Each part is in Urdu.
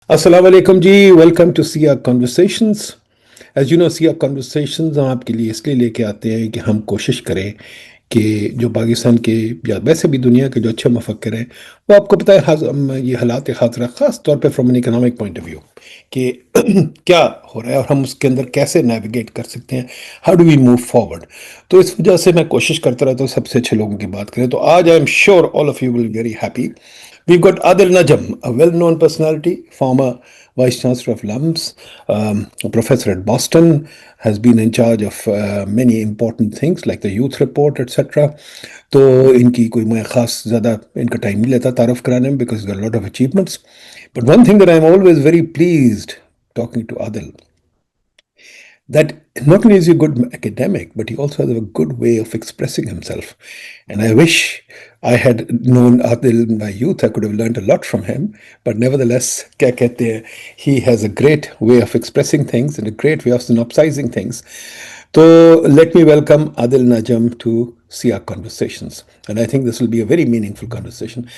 السلام علیکم جی، ویلکم ٹو سیا کنورسیشنز. ایز یو نو سیا کنورسیشنز ہم آپ کے لیے اس لیے لے کے آتے ہیں کہ ہم کوشش کریں کہ جو پاکستان کے یا ویسے بھی دنیا کے جو اچھے مفکر ہیں وہ آپ کو پتہ ہے یہ حالات خاطرہ خاص طور پہ from an economic point of view کہ کیا ہو رہا ہے اور ہم اس کے اندر کیسے نیویگیٹ کر سکتے ہیں. How do we move forward. تو اس وجہ سے میں کوشش کرتا رہتا ہوں سب سے اچھے لوگوں کی بات کریں. تو آج I am sure all of you will very happy. We've got Adil Najam, a well-known personality, former Vice Chancellor of LUMS, a professor at Boston, has been in charge of many important things like the Youth Report, etc. تو ان کی کوئی میں خاص زیادہ ان کا ٹائم نہیں لیتا تعارف کرانے میں because he's got a lot of achievements. But one thing that I'm always very pleased talking to Adil, that not only is he a good academic, but he also has a good way of expressing himself. And I wish I had known Adil in my youth. I could have learned a lot from him. But nevertheless, kya kehte hain, he has a great way of expressing things and a great way of synopsizing things. So let me welcome Adil Najam to SIA Conversations. And I think this will be a very meaningful conversation.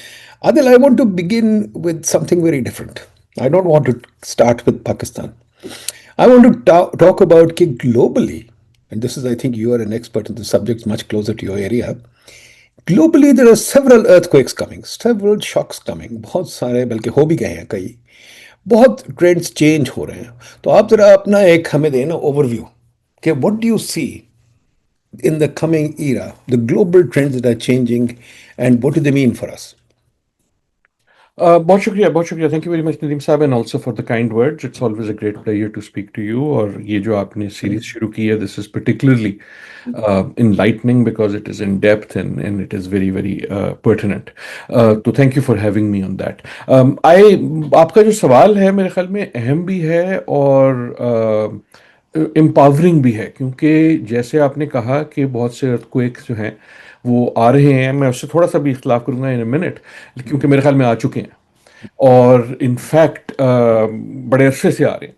Adil, I want to begin with something very different. I don't want to start with Pakistan. I want to talk about کہ globally, and this is, I think you are an expert in the subject, much closer to your area. Globally, there are several earthquakes coming, several shocks coming. بہت سارے بلکہ ہو بھی گئے ہیں کئی. بہت ٹرینڈس چینج ہو رہے ہیں. تو آپ ذرا اپنا ایک ہمیں دیں نا اوور ویو کہ what do you see in the coming era, the global trends that are changing, and what do they mean for us? بہت شکریہ thank you very much Nadeem صاحب and also for the kind words. It's always a great pleasure to speak to you. اور یہ جو آپ نے سیریز شروع کی ہے this is particularly enlightening because it is in depth and it is very very pertinent. تو thank you for having me on that. آپ کا جو سوال ہے میرے خیال میں اہم بھی ہے اور امپاورنگ بھی ہے کیونکہ جیسے آپ نے کہا کہ بہت سے ارتھکویکس جو ہیں وہ آ رہے ہیں. میں اس سے تھوڑا سا بھی اختلاف کروں گا ان اے منٹ کیونکہ میرے خیال میں آ چکے ہیں اور ان فیکٹ بڑے عرصے سے آ رہے ہیں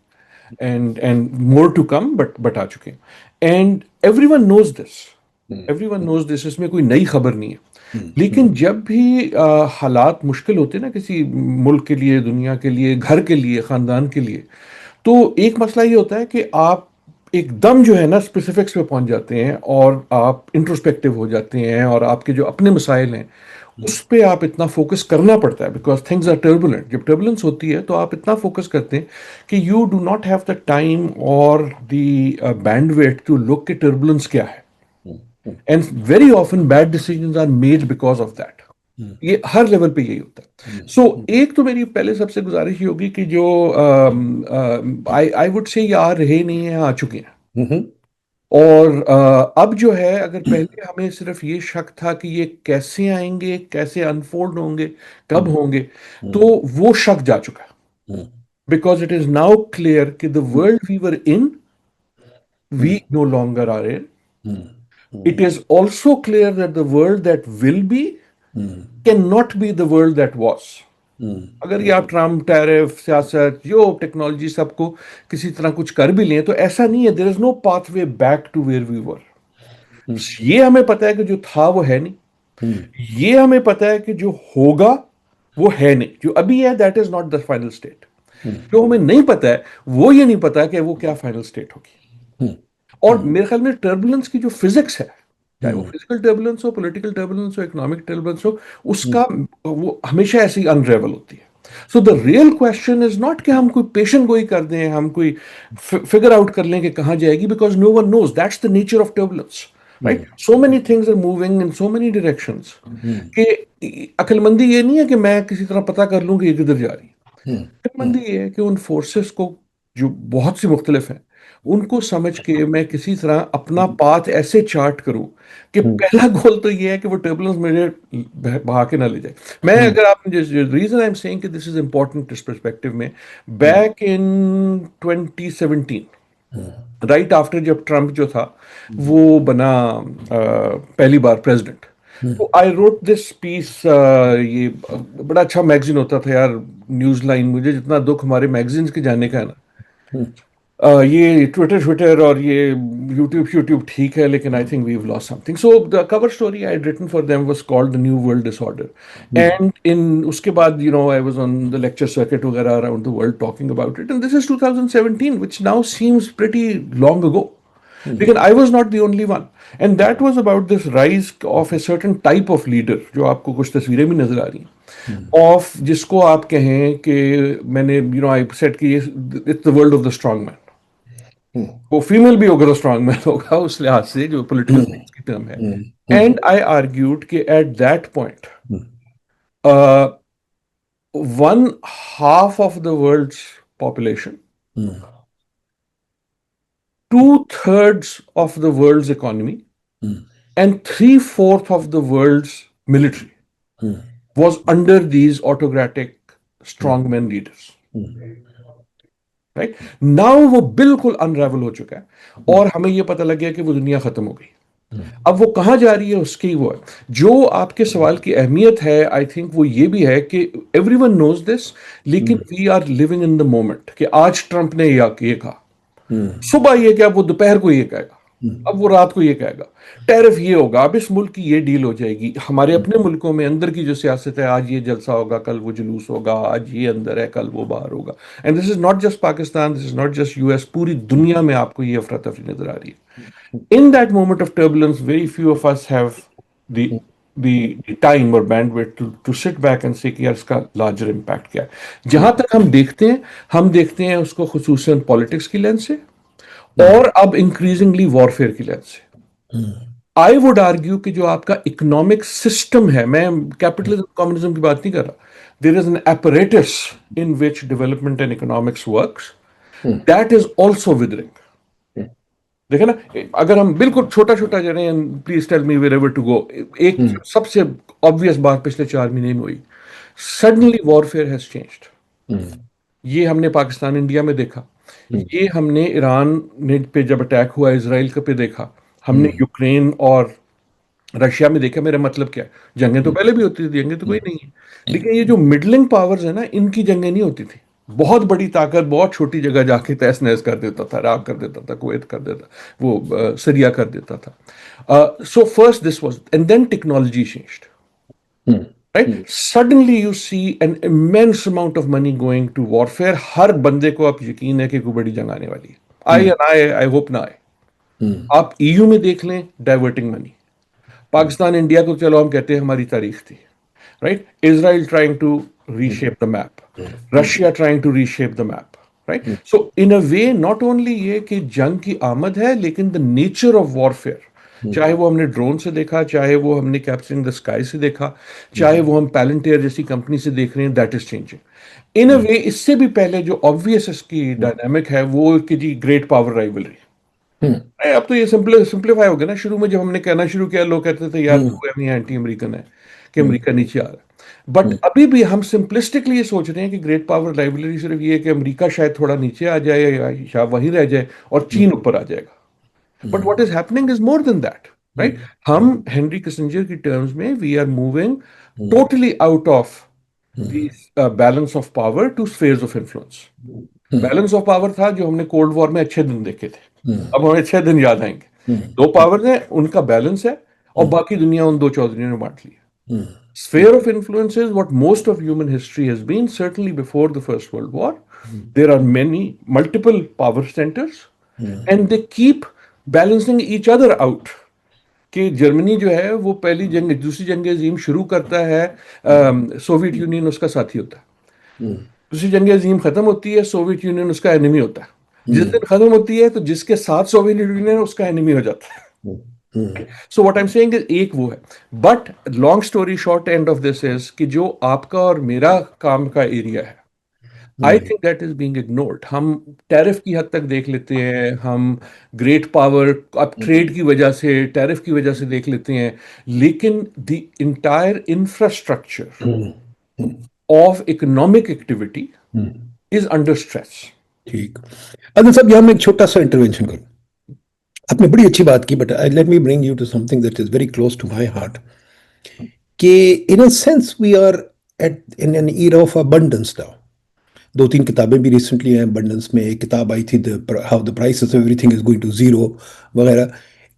and more to come but آ چکے ہیں. And everyone knows this. اس میں کوئی نئی خبر نہیں ہے. لیکن جب بھی حالات مشکل ہوتے ہیں نا کسی ملک کے لیے, دنیا کے لیے, گھر کے لیے, خاندان کے لیے, تو ایک مسئلہ یہ ہوتا ہے کہ آپ ایک دم جو ہے نا اسپیسیفکس پہ پہنچ جاتے ہیں اور آپ انٹروسپیکٹیو ہو جاتے ہیں اور آپ کے جو اپنے مسائل ہیں اس پہ آپ اتنا فوکس کرنا پڑتا ہے بیکاز تھنگز آر ٹربولنٹ. جب ٹربولنس ہوتی ہے تو آپ اتنا فوکس کرتے ہیں کہ you do not have the time اور the bandwidth to look کہ ٹربولنس کیا ہے. And very often bad decisions are made because of that. یہ ہر لیول پہ یہی ہوتا ہے. سو ایک تو میری پہلے سب سے گزارش یہ ہوگی کہ جو آئی وڈ سے یہ آ رہے نہیں ہیں, آ چکے ہیں. اور اب جو ہے اگر پہلے ہمیں صرف یہ شک تھا کہ یہ کیسے آئیں گے, کیسے انفولڈ ہوں گے, کب ہوں گے, تو وہ شک جا چکا ہے. Because it is now clear کہ the world we were in we no longer are in. It is also clear that the world that will be cannot be the world that was. اگر یہ آپ ٹرمپ, ٹیرف, سیاست, جو ٹیکنالوجی سب کو کسی طرح کچھ کر بھی لیں تو ایسا نہیں ہے. there is no pathway back to where we were. یہ ہمیں پتا ہے کہ جو تھا وہ ہے نہیں. یہ ہمیں پتا ہے کہ جو ہوگا وہ ہے نہیں. جو ابھی ہے that is not the final state. جو ہمیں نہیں پتا ہے وہ یہ نہیں پتا کہ وہ کیا فائنل اسٹیٹ ہوگی. اور میرے خیال میں ٹربولنس کی جو فزکس ہے, چاہے وہ فزیکل ٹربولنس ہو, پولیٹیکل ٹربولنس ہو, اکنامک ٹربولنس ہو, اس کا وہ ہمیشہ ایسی انریول ہوتی ہے. So the real question is not کہ ہم کوئی پیشن گوئی کر دیں, ہم کوئی فگر آؤٹ کر لیں کہ کہاں جائے گی, because no one knows. That's the nature of turbulence, right. So many things are moving in so many directions کہ عقل مندی یہ نہیں ہے کہ میں کسی طرح پتہ کر لوں کہ یہ کدھر جا رہی ہے. عقل مندی یہ ہے کہ ان فورسز کو جو بہت سی مختلف ہیں ان کو سمجھ کے میں کسی طرح اپنا پاتھ ایسے چارٹ کروں کہ پہلا گول تو یہ ہے کہ وہ ٹربولنس مجھے بہا کے نہ لے جائے. میں اگر آپ ریزن آئی ایم سیئنگ کہ this is important us perspective میں, بیک ان 2017 رائٹ آفٹر جب ٹرمپ جو تھا وہ بنا پہلی بار پریزیڈنٹ, تو آئی روٹ دس پیس. یہ بڑا اچھا میگزین ہوتا تھا یار, نیوز لائن. مجھے جتنا دکھ ہمارے میگزینس کے جانے کا ہے نا, یہ ٹویٹر اور یہ یوٹیوب ٹھیک ہے لیکن I think we've lost something. So the cover story I written for them was called the new world disorder. And اس کے بعد I was on the lecture circuit وغیرہ around the world talking about it, and this is 2017 which now seems pretty long ago. لیکن I was not the only one. And that was about this rise of a certain type of leader جو آپ کو کچھ تصویریں بھی نظر آ رہی ہیں of جس کو آپ کہیں کہ میں نے I said کہ it's the world of the strong man. وہ فیمیل بھی ہوگا تو اسٹرانگ مین ہوگا اس لحاظ سے جو پولیٹیکل کی ٹرم ہے. اینڈ آئی آرگیوڈ کہ at that point 1/2 of the world's population, 2/3 of the world's economy, and 3/4 of the world's military was under these autocratic strongman leaders. Right? Now وہ بالکل انریول ہو چکا ہے اور ہمیں یہ پتہ لگ گیا کہ وہ دنیا ختم ہو گئی. اب وہ کہاں جا رہی ہے اس کی وہ ہے. جو آپ کے سوال کی اہمیت ہے آئی تھنک وہ یہ بھی ہے کہ ایوری ون نوز دس, لیکن we are living in the moment کہ آج ٹرمپ نے یہ کہا, صبح یہ کہ اب وہ دوپہر کو یہ کہے گا, اب وہ رات کو یہ کہے گا, ٹیرف یہ ہوگا, اب اس ملک کی یہ ڈیل ہو جائے گی. ہمارے اپنے ملکوں میں اندر کی جو سیاست ہے, آج یہ جلسہ ہوگا, کل وہ جلوس ہوگا, آج یہ اندر ہے, کل وہ باہر ہوگا. And this is not just Pakistan, this is not just US, پوری دنیا میں آپ کو یہ افراتفری نظر آ رہی ہے. In that moment of turbulence, very few of us have the time or bandwidth to sit back and say کہ یار اس کا larger impact کیا ہے. جہاں تک ہم دیکھتے ہیں اس کو خصوصاً پالیٹکس کی لینس سے اور اب انکریزنگلی وارفیئر کی لینس سے. آئی وڈ آرگیو کہ جو آپ کا اکنامک سسٹم ہے, میں کیپٹلزم کمیونزم کی بات نہیں کر رہا, there is an apparatus in which development and economics works, that is also withering. دیکھیں نا, اگر ہم بالکل چھوٹا جا رہے ہیں, please tell me wherever to go, ایک سب سے obvious بات پچھلے 4 مہینے میں ہوئی, سڈنلی وارفیئر ہیز چینجڈ. یہ ہم نے پاکستان انڈیا میں دیکھا, یہ ہم نے ایران پہ جب اٹیک ہوا اسرائیل پہ دیکھا, ہم نے یوکرین اور رشیا میں دیکھا. میرا مطلب کیا ہے, جنگیں تو پہلے بھی ہوتی تھی, جنگیں تو کوئی نہیں ہے, لیکن یہ جو مڈلنگ پاورز ہیں نا, ان کی جنگیں نہیں ہوتی تھی. بہت بڑی طاقت بہت چھوٹی جگہ جا کے تہس نہس کر دیتا تھا, عراق کر دیتا تھا, کویت کر دیتا, وہ سریا کر دیتا تھا. So first this was, and then technology changed. Right? Suddenly you see an immense amount of money going to warfare. ہر بندے کو اب یقین ہے کہ کوئی بڑی جنگ آنے والی ہے. I hope نہ آئے. آپ EU میں دیکھ لیں, ڈائیورٹنگ منی. پاکستان انڈیا کو چلو ہم کہتے ہیں ہماری تاریخ تھی, right. Israel trying to reshape the map, Russia trying to reshape the map, right? So in a way not only یہ کہ جنگ کی آمد ہے, لیکن the nature of warfare, چاہے وہ ہم نے ڈرون سے دیکھا, چاہے وہ ہم نے کیپچرنگ دا اسکائی سے دیکھا, چاہے وہ ہم پیلنٹیئر جیسی کمپنی سے دیکھ رہے ہیں, that is changing in a وے. اس سے بھی پہلے جو آبویس اس کی ڈائنامک ہے وہ کہ جی گریٹ پاور رائیولری. اب تو یہ سمپلیفائی ہو گیا نا. شروع میں جب ہم نے کہنا شروع کیا, لوگ کہتے تھے یار تو اینٹی امریکن ہے کہ امریکہ نیچے آ رہا ہے. بٹ ابھی بھی ہم سمپلسٹکلی یہ سوچ رہے ہیں کہ گریٹ پاور رائیولری صرف یہ ہے کہ امریکہ شاید تھوڑا نیچے آ جائے یا وہیں رہ جائے اور چین اوپر آ جائے گا. But what is happening is more than that, right. ہم ہینری کسنجر کی ٹرمز میں we are moving totally out of the balance of power to spheres of influence. Balance of power تھا جو ہم نے کولڈ وار میں اچھے دن دیکھے تھے, اب ہمیں اچھے دن یاد آئیں گے. 2 پاورز ہیں, ان کا بیلنس ہے, اور باقی دنیا ان 2 چودھریوں نے بانٹ لی ہے. Sphere of influence is what most of human history has been, certainly before the First World War. There are multiple power centers, and they keep balancing each other out. کہ جرمنی جو ہے وہ دوسری جنگ عظیم شروع کرتا ہے, سوویت یونین اس کا ساتھی ہوتا ہے. دوسری جنگ عظیم ختم ہوتی ہے, سوویت یونین اس کا اینیمی ہوتا ہے. جس دن ختم ہوتی ہے تو جس کے ساتھ سوویت یونین اس کا اینیمی ہو جاتا ہے. So what I'm saying is ایک وہ ہے. But long story short end of this is کہ جو آپ کا اور میرا کام کا ایریا ہے, I think that is being ignored. ہم ٹیرف کی حد تک دیکھ لیتے ہیں, ہم گریٹ پاور اب ٹریڈ کی وجہ سے, ٹیرف کی وجہ سے دیکھ لیتے ہیں, لیکن the entire infrastructure of economic activity is under stress. ٹھیک. عادل صاحب یہاں میں ایک چھوٹا سا انٹروینشن کروں. آپ نے بڑی اچھی بات کی, but let me bring you to something that is very close to my heart. کہ in a sense we are in an era of abundance now. 2-3 کتابیں بھی ریسنٹلی ہیں ابنڈنس میں. ایک کتاب آئی تھی how the prices everything is going to zero وغیرہ.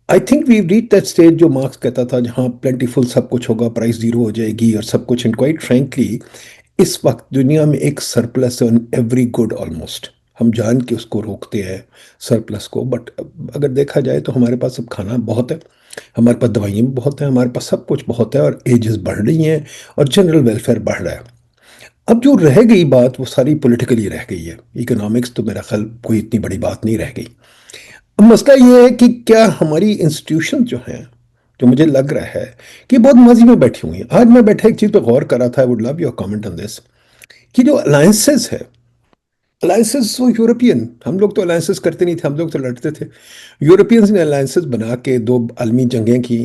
I think we reach that stage جو مارکس کہتا تھا جہاں پلینٹی فل سب کچھ ہوگا, پرائس زیرو ہو جائے گی اور سب کچھ. اینڈ کوائٹ فرینکلی اس وقت دنیا میں ایک surplus on every good almost. ہم جان کے اس کو روکتے ہیں سرپلس کو, بٹ اگر دیکھا جائے تو ہمارے پاس اب کھانا بہت ہے, ہمارے پاس دوائیں بھی بہت ہیں, ہمارے پاس سب کچھ بہت ہے, اور ایجز بڑھ رہی ہیں اور جنرل ویلفیئر بڑھ رہا ہے. اب جو رہ گئی بات وہ ساری پولیٹیکلی رہ گئی ہے. اکنامکس تو میرا خیال کوئی اتنی بڑی بات نہیں رہ گئی. اب مسئلہ یہ ہے کہ کیا ہماری انسٹیٹیوشن جو ہیں, جو مجھے لگ رہا ہے کہ بہت ماضی میں بیٹھی ہوئی ہیں. آج میں بیٹھا ایک چیز پہ غور کر رہا تھا, I would love your comment on this, کہ جو الائنسز ہے, الائنسز وہ یورپین, ہم لوگ تو الائنسز کرتے نہیں تھے, ہم لوگ تو لڑتے تھے. یورپینز نے الائنسز بنا کے 2 عالمی جنگیں کی,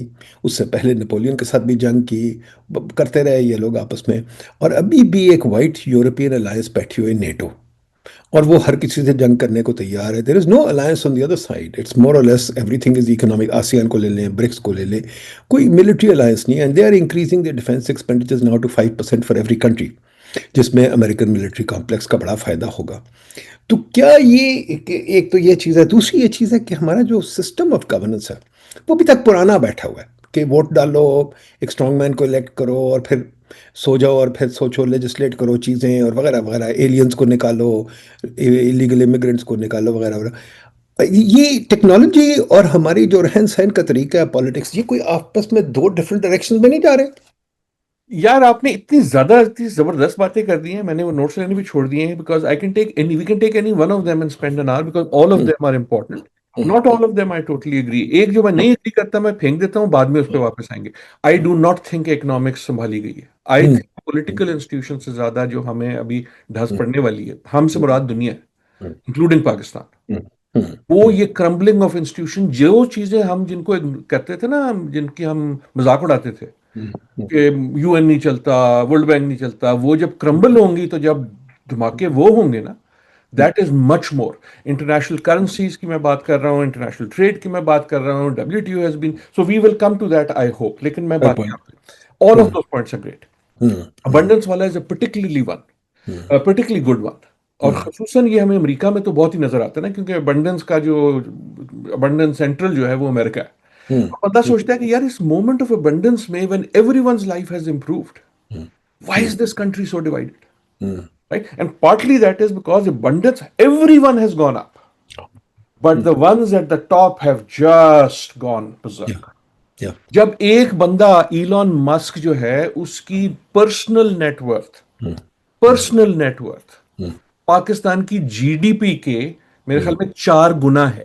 اس سے پہلے نپولین کے ساتھ بھی جنگ کی, کرتے رہے یہ لوگ آپس میں. اور ابھی بھی ایک وائٹ یورپین الائنس بیٹھی ہوئی نیٹو, اور وہ ہر کسی سے جنگ کرنے کو تیار ہے. There is no alliance on the other side, it's more or less everything is economic. ASEAN کو لے لیں, برکس کو لے لیں, کوئی ملٹری الائنس نہیں. And they are increasing the defence expenditures now to 5% for every country, جس میں امریکن ملٹری کمپلیکس کا بڑا فائدہ ہوگا. تو کیا یہ ایک تو یہ چیز ہے. دوسری یہ چیز ہے کہ ہمارا جو سسٹم آف گورننس ہے وہ ابھی تک پرانا بیٹھا ہوا ہے, کہ ووٹ ڈالو, ایک اسٹرانگ مین کو الیکٹ کرو, اور پھر سو جاؤ, اور پھر سوچو لیجسلیٹ کرو چیزیں اور وغیرہ وغیرہ, ایلینز کو نکالو, ایلیگل امیگرینٹس کو نکالو وغیرہ وغیرہ. یہ ٹیکنالوجی اور ہماری جو رہن سہن کا طریقہ ہے پالیٹکس, یہ کوئی آپس میں 2 ڈفرینٹ ڈائریکشن میں نہیں جا رہے؟ یار آپ نے اتنی زبردست باتیں کر دی ہیں, میں نے وہ نوٹس لینے بھی چھوڑ دیے ہیں, because we can take any one of them and spend an hour, because all of them are important. Not all of them I totally agree. ایک جو میں نہیں اگری کرتا میں پھینک دیتا ہوں, بعد میں اس پہ واپس آئیں گے. I do not think economics سنبھالی گئی ہے. آئی تھنک پولیٹیکل انسٹیٹیوشن سے زیادہ جو ہمیں ابھی ڈھس پڑنے والی ہے, ہم سے مراد دنیا ہے انکلوڈنگ پاکستان, وہ یہ کرمبلنگ آف انسٹیٹیوشن, جو چیزیں ہم جن کو کہتے تھے نا, جن کی ہم مذاق اڑاتے تھے کہ یو این نہیں چلتا, ورلڈ بینک نہیں چلتا, وہ جب کرمبل ہوں گی تو جب دھماکے وہ ہوں گے نا, that is much more. International currencies کی میں بات کر رہا ہوں, انٹرنیشنل ٹریڈ کی میں بات کر رہا ہوں, WTO has been, so we will come to that I hope. لیکن میں بات all of those points are great. Abundance والا is a particularly particularly good one, اور خصوصاً یہ ہمیں امریکہ میں تو بہت ہی نظر آتا ہے نا, کیونکہ ابنڈنس کا جو ابنڈنس سینٹرل جو ہے وہ امریکہ ہے. بندہ سوچتا ہے کہ یار اس مومنٹ آف ابنڈنس میں when everyone's life has improved, why is this country so divided? Right? And partly that is because abundance, everyone has gone up. But the ones at the top have just gone berserk. جب ایک بندہ ایلون مسک جو ہے, اس کی پرسنل نیٹ ورتھ پاکستان کی GDP کے میرے خیال میں 4 گنا ہے.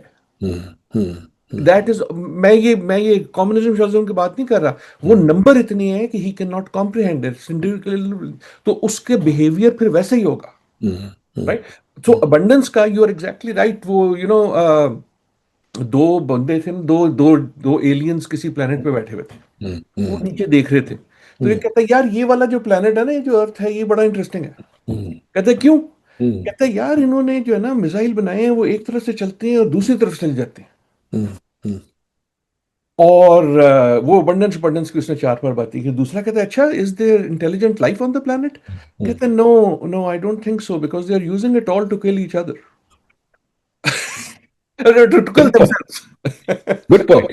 دیٹ از, میں یہ کمیونزم شزم کی بات نہیں کر رہا, وہ نمبر اتنی ہے کہ he can not comprehend it, تو اس کے بیہیویئر پھر ویسے ہی ہوگا, رائٹ. سو ابنڈنس کا یو آر ایگزیکٹلی رائٹ. وہ 2 بندے تھے, دو ایلینز کسی پلانٹ پہ بیٹھے ہوئے تھے, وہ نیچے دیکھ رہے تھے, تو یہ کہتا ہے یار یہ والا جو پلانٹ ہے نا, یہ جو ارتھ ہے, یہ بڑا انٹرسٹنگ ہے. کہتے ہیں کیوں؟ کہتا ہے یار انہوں نے جو ہے نا میزائل بنائے ہیں, وہ ایک طرف سے چلتے ہیں اور دوسری طرف چل جاتے ہیں. اور وہ ابنڈنس کی اس نے 4 بار بات کی. دوسرا کہتا ہے اچھا is there intelligent life on the planet? کہتے ہیں no I don't think so, because they are using it all to kill each other. To kill themselves. Good point.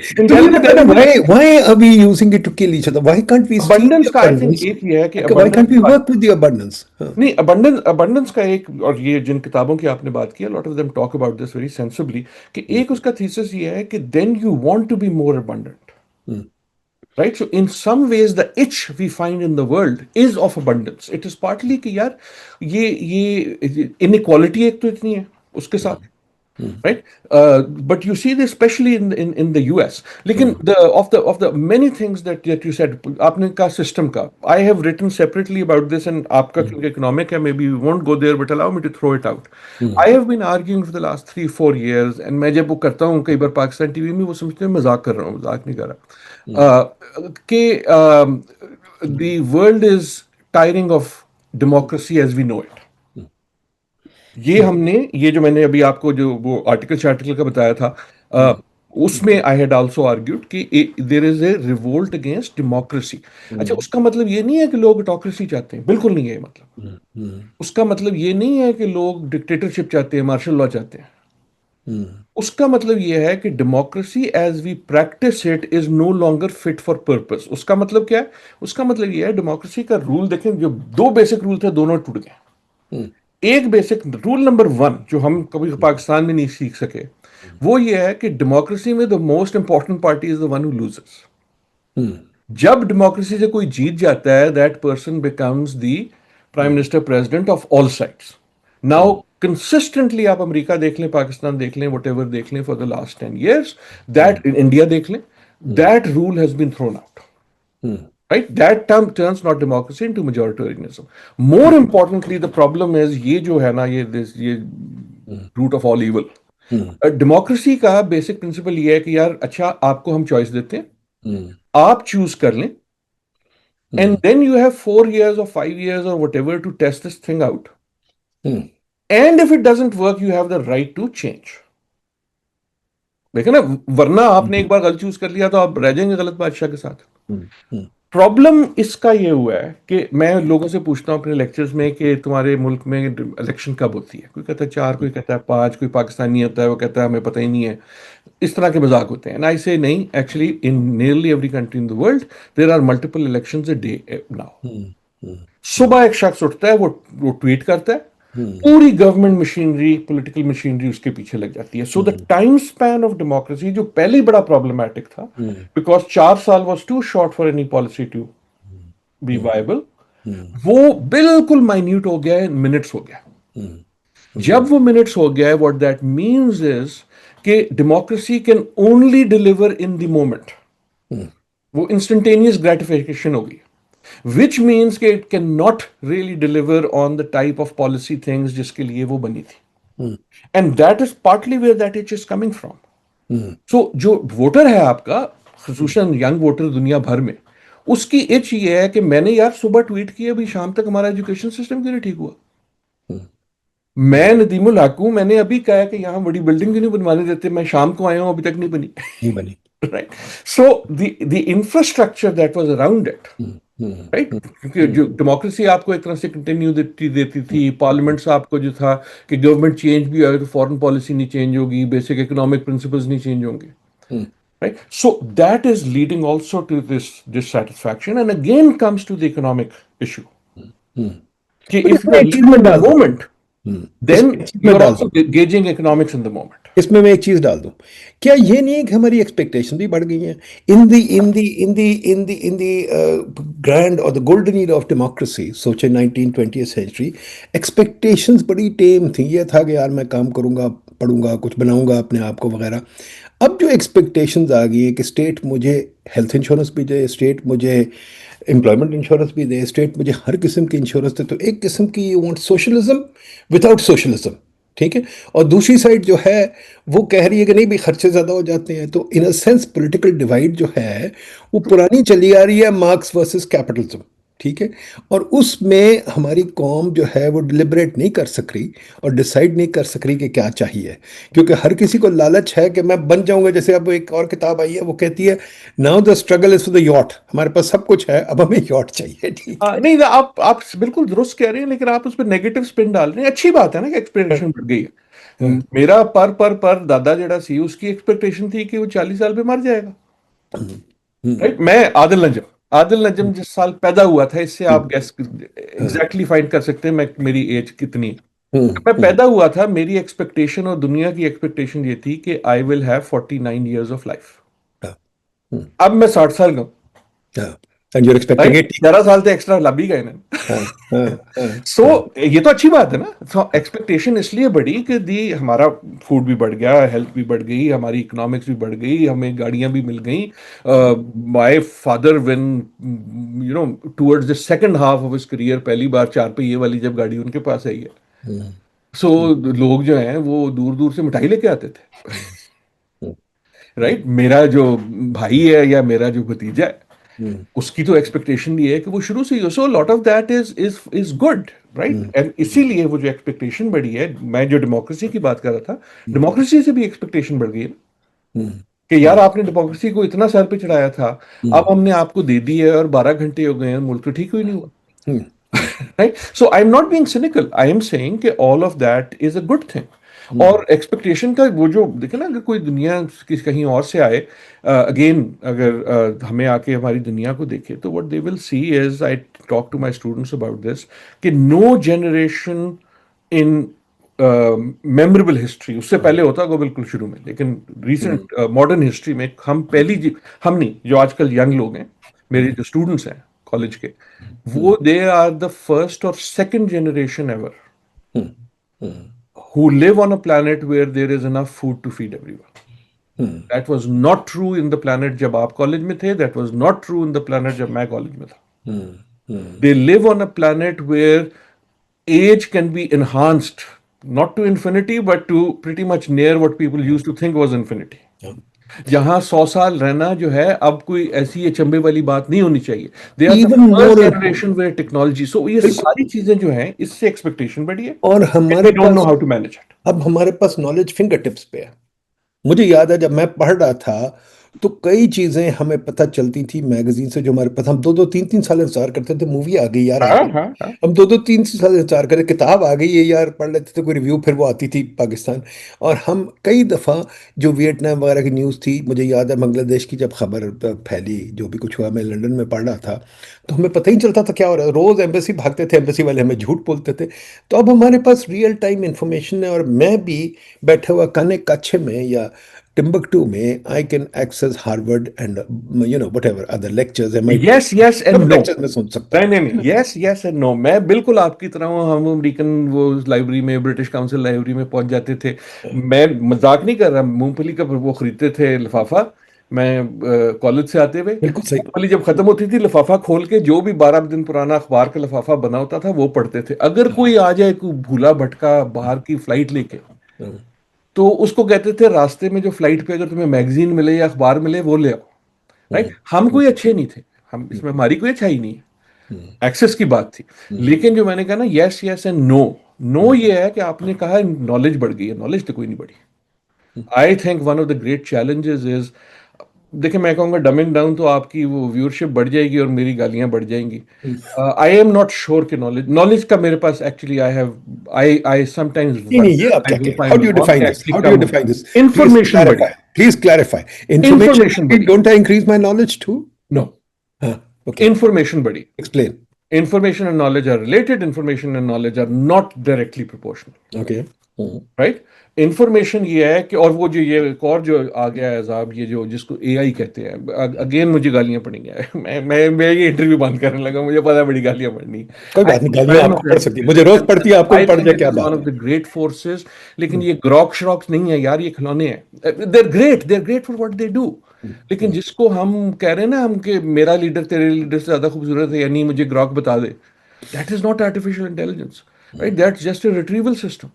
Why are we using it to kill each other? Why can't we see Abundance the کا I think abundance? ایک یہ ہے کہ Why can't we work with the abundance? نہیں, abundance کا ایک, اور یہ جن کتابوں کی آپ نے بات کی, a lot of them talk about this very sensibly, کہ ایک اس کا thesis یہ ہے کہ then you want to be more abundant. Right? So in some ways the itch we find in the world is of abundance. It is partly کہ یار یہ inequality ایک تو اتنی ہے اس کے ساتھ, right? But you see this especially in the US. لیکن of the many things that you said, آپ نے کہا system کا, I have written separately about this, and آپ کا کیونکہ economic ہے, maybe we won't go there, but allow me to throw it out. I have been arguing for the last 3-4 years, and میں جب وہ کرتا ہوں کئی بار پاکستان ٹی وی میں, وہ سمجھتے ہیں مذاق کر رہا ہوں, مذاق نہیں کر رہا, کہ the world is tiring of democracy as we know it. یہ ہم نے, یہ جو میں نے ابھی آپ کو جو وہ آرٹیکل کا بتایا تھا, اس میں آئی ہیڈ آلسو آرگیوڈ کہ there is a revolt against democracy. اچھا اس کا مطلب یہ نہیں ہے کہ لوگ آٹوکریسی چاہتے ہیں, بالکل نہیں ہے یہ مطلب. اس کا مطلب یہ نہیں ہے کہ لوگ ڈکٹیٹرشپ چاہتے ہیں, مارشل لا چاہتے ہیں. اس کا مطلب یہ ہے کہ democracy as we practice it is no longer fit for purpose. اس کا مطلب کیا ہے؟ اس کا مطلب یہ ہے ڈیموکریسی کا رول دیکھیں, جو دو بیسک رول تھے دونوں ٹوٹ گئے. ایک بیسک رول نمبر 1 جو ہم کبھی پاکستان میں نہیں سیکھ سکے, وہ یہ ہے کہ ڈیموکریسی میں the most important party is the one who loses. جب ڈیموکریسی سے کوئی جیت جاتا ہے, that person becomes the prime minister president of all sides. Now consistently آپ امریکہ دیکھ لیں, پاکستان دیکھ لیں, وٹ ایور دیکھ لیں for the last 10 years, that India دیکھ لیں, that rule has been thrown out. Right? That term turns not democracy into majoritarianism. More importantly, the problem is یہ جو ہے نا, یہ root of all evil. Democracy کا بیسک پرنسپل یہ ہے کہ یار اچھا آپ کو ہم چوائس دیتے ہیں, آپ چوز کر لیں, and then you have 4 years or 5 years or whatever to test this thing out. And if it doesn't work, you have the right to change. دیکھیں نا, ورنہ آپ نے ایک بار غلط چوز کر لیا تو آپ رہ جائیں گے غلط بادشاہ کے ساتھ. پرابلم اس کا یہ ہوا ہے کہ میں لوگوں سے پوچھتا ہوں اپنے لیکچرز میں کہ تمہارے ملک میں الیکشن کب ہوتی ہے, کوئی کہتا ہے 4, کوئی کہتا ہے 5, کوئی پاکستانی ہوتا ہے وہ کہتا ہے ہمیں پتہ ہی نہیں ہے. اس طرح کے مذاق ہوتے ہیں. And I say نہیں, actually in nearly every country in the world there are multiple elections a day now. صبح ایک شخص اٹھتا ہے, وہ ٹویٹ کرتا ہے, پوری گورنمنٹ مشینری, پولیٹیکل مشینری اس کے پیچھے لگ جاتی ہے. So the time span of democracy جو پہلے بڑا پرابلمٹک تھا, بیکاز 4 سال was too short for any policy to be viable, وہ بالکل مائنیوٹ ہو گیا ہے, منٹس ہو گیا. جب وہ منٹس ہو گیا ہے, واٹ دیٹ مینز از کہ democracy can only deliver in the moment. وہ انسٹنٹینیس گریٹیفیکیشن ہوگی, which means کہ it cannot really deliver on the type of policy things جس کے لیے وہ بنی تھی. And that is partly where that itch is coming from. So جو ووٹر ہے آپ کا, خصوصاً ینگ ووٹر دنیا بھر میں, اس کی ایچ یہ ہے کہ میں نے یار صبح ٹویٹ کیا, ابھی شام تک ہمارا ایجوکیشن سسٹم کیوں نہیں ٹھیک ہوا. میں ندیم الحق ہوں, میں نے ابھی کہا کہ یہاں بڑی بلڈنگ کیوں نہیں بنوانے دیتے, میں شام کو آیا ہوں ابھی تک نہیں بنی. Right? So the infrastructure that was around it, right? کیونکہ جو ڈیموکریسی آپ کو ایک طرح سے کنٹینیوٹی دیتی تھی, پارلیمنٹس آپ کو جو تھا کہ گورنمنٹ چینج بھی ہوئے تو فورن پالیسی نہیں چینج ہوگی, بیسک اکنامک پرنسپلز نہیں چینج ہوں گے. Right? So that is leading also to this dissatisfaction, and again comes to the economic issue. کہ if you are living in the moment, then you are also gauging economics in the moment. اس میں ایک چیز ڈال دوں, کیا یہ نہیں ہے کہ ہماری ایکسپیکٹیشن بھی بڑھ گئی ہیں in the grand or the golden era of democracy, سوچے 19th-20th century, ایکسپیکٹیشنز بڑی ٹیم تھیں. یہ تھا کہ یار میں کام کروں گا, پڑھوں گا, کچھ بناؤں گا اپنے آپ کو وغیرہ. اب جو ایکسپیکٹیشنز آ گئی ہیں کہ اسٹیٹ مجھے ہیلتھ انشورنس بھی دے, اسٹیٹ مجھے امپلائمنٹ انشورنس بھی دے, اسٹیٹ مجھے ہر قسم کی انشورنس دے, تو ایک قسم کی you want socialism without socialism, ٹھیک ہے. اور دوسری سائڈ جو ہے وہ کہہ رہی ہے کہ نہیں بھی خرچے زیادہ ہو جاتے ہیں. تو ان اے سینس پولیٹیکل ڈیوائڈ جو ہے وہ پرانی چلی آ رہی ہے, مارکس ورسز کیپٹلزم, ٹھیک ہے. اور اس میں ہماری قوم جو ہے وہ ڈیلیبریٹ نہیں کر سک رہی اور ڈیسائیڈ نہیں کر سک رہی کہ کیا چاہیے, کیونکہ ہر کسی کو لالچ ہے کہ میں بن جاؤں گا. جیسے اب ایک اور کتاب آئی ہے, وہ کہتی ہے now the struggle is for the yacht, ہمارے پاس سب کچھ ہے, اب ہمیں یاٹ چاہیے. ٹھیک نہیں, آپ بالکل درست کہہ رہے ہیں, لیکن آپ اس پہ نیگیٹو سپن ڈال رہے ہیں. اچھی بات ہے نا کہ ایکسپیکٹیشن بڑھ گئی ہے. میرا پر دادا جڑا سی, اس کی ایکسپیکٹیشن تھی کہ وہ 40 سال پہ مر جائے گا. میں عادل نجم جس سال پیدا ہوا تھا, اس سے آپ گیس ایگزیکٹلی فائنڈ کر سکتے ہیں میری ایج کتنی. میں پیدا ہوا تھا, میری ایکسپیکٹیشن اور دنیا کی ایکسپیکٹیشن یہ تھی کہ I will have 49 years of life. اب میں 60 سال کا ہوں, 11 سال تو ایکسٹرا لب ہی گئے نا. سو یہ تو اچھی بات ہے نا. ایکسپیکٹیشن اس لیے بڑھی کہ ہمارا فوڈ بھی بڑھ گیا, ہیلتھ بھی بڑھ گئی, ہماری اکنامکس بھی بڑھ گئی, ہمیں گاڑیاں بھی مل گئیں. My father when you know towards the second half of his career, پہلی بار 4 پہیے والی جب گاڑی ان کے پاس آئی ہے, سو لوگ جو ہیں وہ دور دور سے مٹھائی لے کے آتے تھے. رائٹ, میرا جو بھائی ہے یا میرا جو بھتیجا ہے, اس کی تو ایکسپیکٹیشن یہ ہے کہ وہ شروع سے ہی ہو. So lot of that is good, right. And اسی لیے وہ جو ایکسپیکٹیشن بڑھی ہے, میں جو ڈیموکریسی کی بات کر رہا تھا, ڈیموکریسی سے بھی ایکسپیکٹیشن بڑھ گئی ہے. کہ یار آپ نے ڈیموکریسی کو اتنا سر پہ چڑھایا تھا, اب ہم نے آپ کو دے دی ہے اور 12 گھنٹے ہو گئے ہیں, ملک تو ٹھیک ہوئی نہیں ہوا. Right? So I'm not being cynical. I am saying کہ all of that is a good thing. اور ایکسپیکٹیشن کا وہ جو دیکھیں نا, اگر کوئی دنیا کہیں اور سے آئے, اگین اگر ہمیں آ کے ہماری دنیا کو دیکھے تو what they will see is, I talk to my students about this, کہ no generation in memorable history, اس سے پہلے ہوتا گو بالکل شروع میں, لیکن ریسنٹ ماڈرن ہسٹری میں ہم ہم نہیں, جو آج کل ینگ لوگ ہیں, میرے جو اسٹوڈنٹس ہیں کالج کے, وہ دے آر دا فرسٹ اور second generation ever who live on a planet where there is enough food to feed everyone. That was not true in the planet جب آپ کالج میں تھے, that was not true in the planet جب میں کالج میں تھا. They live on a planet where age can be enhanced, not to infinity, but to pretty much near what people used to think was infinity. جہاں 100 سال رہنا جو ہے اب کوئی ایسی اچنبے والی بات نہیں ہونی چاہیے. They are the Even first more generation where technology, so یہ ساری چیزیں جو ہیں اس سے ایکسپیکٹیشن بڑھی ہے, اور and ہمارے they don't know pass how to manage it. اب ہمارے پاس نالج فنگر ٹپس پہ ہے. مجھے یاد ہے جب میں پڑھ رہا تھا تو کئی چیزیں ہمیں پتہ چلتی تھی میگزین سے, جو ہمارے پاس, ہم 2-3 سال انتظار کرتے تھے, مووی آ گئی یار, آ گئی. ہم 2-3 سال انتظار کرتے, کتاب آ گئی ہے یار, پڑھ لیتے تھے کوئی ریویو, پھر وہ آتی تھی پاکستان. اور ہم کئی دفعہ جو ویٹنام وغیرہ کی نیوز تھی, مجھے یاد ہے بنگلہ دیش کی جب خبر پھیلی, جو بھی کچھ ہوا, میں لنڈن میں پڑھ رہا تھا, تو ہمیں پتہ ہی نہیں چلتا تھا کیا ہو رہا ہے. روز ایمبیسی بھاگتے تھے, ایمبیسی والے ہمیں جھوٹ بولتے تھے. تو اب ہمارے پاس ریئل ٹائم انفارمیشن ہے, اور میں بھی بیٹھے ہوا کانے کچھ میں یا ٹمبکٹو میں, I can access Harvard and what ever other lectures, Yes, yes and no. Lectures میں سن سکتا ہوں. نہیں, yes, yes and no. میں بالکل آپ کی طرح ہوں. ہم امریکن وہ لائبریری میں, برٹش کاؤنسل لائبریری میں پہنچ جاتے تھے. میں مذاق نہیں کر رہا, مونگ پھلی کا وہ خریدتے تھے لفافہ, میں کالج سے آتے ہوئے, بالکل صحیح. مونگ پھلی جب ختم ہوتی تھی, لفافہ کھول کے جو بھی 12 دن پرانا اخبار کا لفافہ بنا ہوتا تھا وہ پڑھتے تھے. اگر کوئی آ جائے, کوئی بھولا بھٹکا باہر کی فلائٹ لے کے, تو اس کو کہتے تھے راستے میں جو فلائٹ پہ اگر تمہیں میگزین ملے یا اخبار ملے وہ لے آؤ. رائٹ, ہم کوئی اچھے نہیں تھے, ہم اس میں ہماری کوئی اچھائی نہیں ہے, ایکسس کی بات تھی. لیکن جو میں نے کہا نا, یس یس اینڈ نو. نو یہ ہے کہ آپ نے کہا نالج بڑھ گئی ہے, نالج تو کوئی نہیں بڑھی. I think one of the great challenges is, دیکھیں میں کہوں گا ڈمنگ ڈاؤن تو آپ کی وہ ویورشپ بڑھ جائے گی اور میری گالیاں بڑھ جائیں گی. آئی ایم ناٹ شیور کہ نالج کا میرے پاس ایکچولی آئی سم ٹائمز نہیں, یہ آپ کیا کہہ رہے ہیں؟ How do you define this? How do you define this? Information بڑھی. Please clarify. Information بڑھی. Don't I increase my knowledge too? No. Okay. Information بڑھی. Explain. Information and knowledge are related. Information and knowledge are not directly proportional. Okay. Right. Information یہ ہے کہ, اور وہ جو یہ ایک اور جو آ گیا ہے عذاب, یہ جو جس کو اے آئی کہتے ہیں, اگین مجھے گالیاں پڑیں گے, میں یہ انٹرویو بند کرنے لگا, مجھے پتا بڑی گالیاں پڑنی. کوئی بات نہیں, گالیاں آپ کو پڑ سکتی, مجھے روز پڑتی ہے, آپ کو پڑ جائے, کیا بات one of the great forces. لیکن یہ گراک شراکس نہیں ہے یار, یہ کھلونے ہیں. They are great for what they do. لیکن جس کو ہم کہہ رہے ہیں نا ہم کہ میرا لیڈر تیرے لیڈر سے زیادہ خوبصورت ہے, یعنی مجھے گراک بتا دے, that is not artificial intelligence. Right, that's just a retrieval system.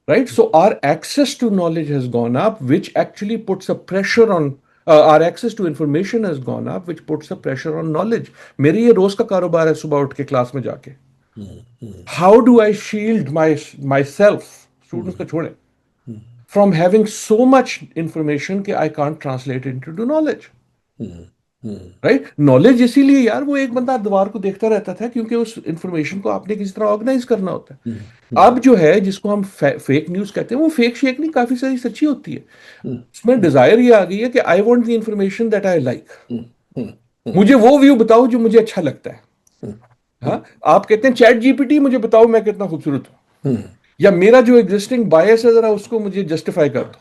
Right, so our access to knowledge has gone up, which actually puts a pressure on our access to information has gone up, which puts a pressure on knowledge. میری یہ روز کا کاروبار ہے, صبح اٹھ کے کلاس میں جا کے, how do I shield myself, students کا چھوڑیں, from having so much information کہ I can't translate it into knowledge. Right, knowledge اسی لیے یار وہ ایک بندہ دیوار کو دیکھتا رہتا تھا, کیونکہ اس انفارمیشن کو آپ نے کسی طرح آرگنائز کرنا ہوتا ہے. اب جو ہے جس کو ہم فیک نیوز کہتے ہیں, وہ فیک شیک نہیں, کافی ساری سچی ہوتی ہے. اس میں ڈیزائر یہ آ گئی ہے کہ I want the information that I like. مجھے وہ ویو بتاؤ جو مجھے اچھا لگتا ہے. ہاں, آپ کہتے ہیں چیٹ جی پی ٹی مجھے بتاؤ میں کتنا خوبصورت ہوں, یا میرا جو ایگزسٹنگ بایس ہے ذرا اس کو مجھے جسٹیفائی کر دو.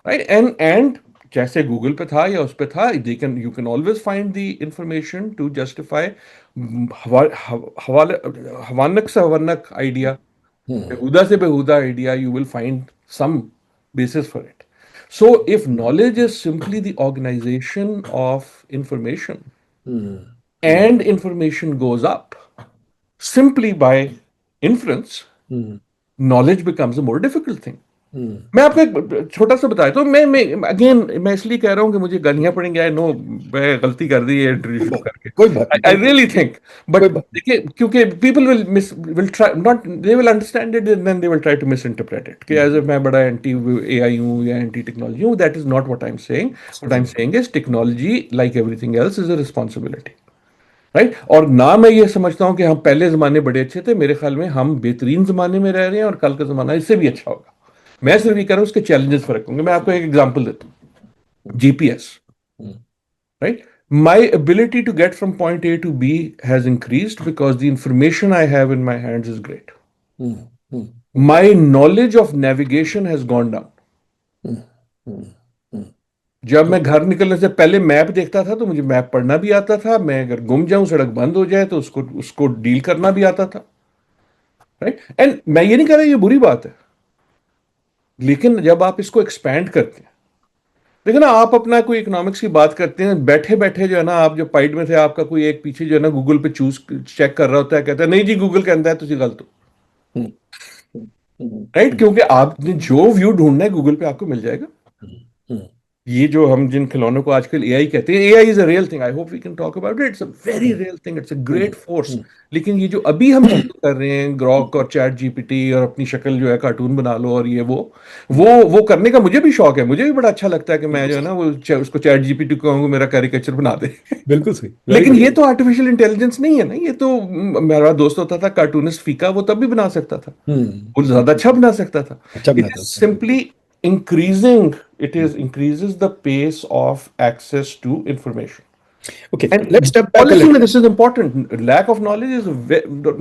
رائٹ, اینڈ جیسے گوگل پہ تھا یا اس پہ تھا, you can always find the information to justify حوانک سے حوانک آئیڈیا, بےہودہ سے بےہودہ idea, you will find some basis for it. So if knowledge is simply the organization of information, and information goes up simply by inference, knowledge becomes a more difficult thing. میں آپ کو ایک چھوٹا سا بتایا تو میں اگین میں اس لیے کہہ رہا ہوں کہ مجھے گالیاں پڑیں گے. آئی نو میں غلطی کر دی ہے انٹرویو کوئی شروع بات کر کے. کوئی بات نہیں آئی کوئی بات ریئلی تھنک کوئی بٹ بات دیکھیے کیونکہ people will try not they will understand it and then they will try to misinterpret it کہ ایز اے میں بڑا اینٹی اے آئی ہوں یا اینٹی ٹیکنالوجی ہوں. That is not what I am seeing. What I am seeing is technology like everything else is a responsibility right. اور نہ میں یہ سمجھتا ہوں کہ ہم پہلے زمانے بڑے اچھے تھے. میرے خیال میں ہم بہترین زمانے میں رہ رہے ہیں اور کل کا زمانہ اس سے بھی اچھا ہوگا. میں صرف یہ کہہ رہا ہوں اس کے چیلنجز فرق ہوں گے. میں آپ کو ایک ایگزامپل دیتا ہوں. G P S right. My ability to get from point A to B has increased because the information I have in my hands is great. My knowledge of navigation has gone down. جب میں گھر نکلنے سے پہلے میپ دیکھتا تھا تو مجھے میپ پڑھنا بھی آتا تھا. میں اگر گم جاؤں سڑک بند ہو جائے تو اس کو ڈیل کرنا بھی آتا تھا. رائٹ. اینڈ میں یہ نہیں کہہ رہا یہ بری بات ہے, لیکن جب آپ اس کو ایکسپینڈ کرتے ہیں, دیکھیں نا آپ اپنا کوئی اکنامکس کی بات کرتے ہیں, بیٹھے بیٹھے جو ہے نا آپ جو پائٹ میں تھے آپ کا کوئی ایک پیچھے جو ہے نا گوگل پہ چیک کر رہا ہوتا ہے, کہتا ہے نہیں جی گوگل کہتا ہے تو غلط ہو. رائٹ. کیونکہ آپ نے جو ویو ڈھونڈنا ہے گوگل پہ آپ کو مل جائے گا. یہ جو ہم جن کھلونوں کو آج کل اے آئی کہتے ہیں, A I is a real thing. I hope we can talk about it. It's a very real thing. It's a great force. لیکن یہ جو ابھی ہم چیزیں کر رہے ہیں, گروک اور چیٹ جی پی ٹی اور اپنی شکل جو ہے کارٹون بنا لو اور یہ وہ کرنے کا مجھے بھی شوق ہے. مجھے بھی بڑا اچھا لگتا ہے کہ میں جو ہے نا وہ اس کو چیٹ جی پی ٹی کو کہوں میرا کیریکیچر بنا دے. بالکل صحیح. لیکن یہ تو آرٹیفیشل انٹیلیجنس نہیں ہے نا. یہ تو میرا دوست ہوتا تھا کارٹونسٹ فیکا, وہ تب بھی بنا سکتا تھا, وہ زیادہ اچھا بنا سکتا تھا. اچھا It بنا is تھا. simply increases the pace of access to information. Okay let's And step back policy میں this is important. Lack of knowledge is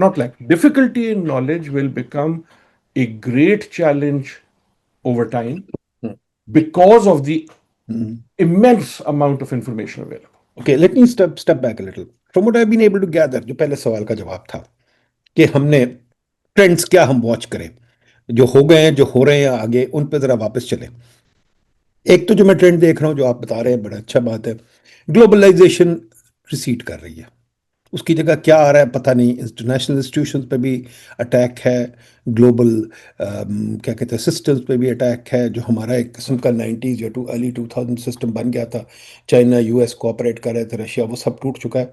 not lack. Difficulty in knowledge will become a great challenge over time because of the immense amount of information available. Okay let me step back little from what I been able to gather. جو پہلے سوال کا جواب تھا کہ ہم نے ٹرینڈس کیا ہم واچ کریں, جو ہو گئے ہیں جو ہو رہے ہیں آگے, ان پہ ذرا واپس چلیں. ایک تو جو میں ٹرینڈ دیکھ رہا ہوں جو آپ بتا رہے ہیں بڑا اچھا بات ہے, گلوبلائزیشن ریسیڈ کر رہی ہے. اس کی جگہ کیا آ رہا ہے پتہ نہیں. انٹرنیشنل انسٹیٹیوشنز پہ بھی اٹیک ہے, گلوبل کیا کہتے ہیں سسٹمز پہ بھی اٹیک ہے. جو ہمارا ایک قسم کا 90s یا ارلی 2000 سسٹم بن گیا تھا, چائنا یو ایس کوآپریٹ کر رہے تھے, رشیا, وہ سب ٹوٹ چکا ہے.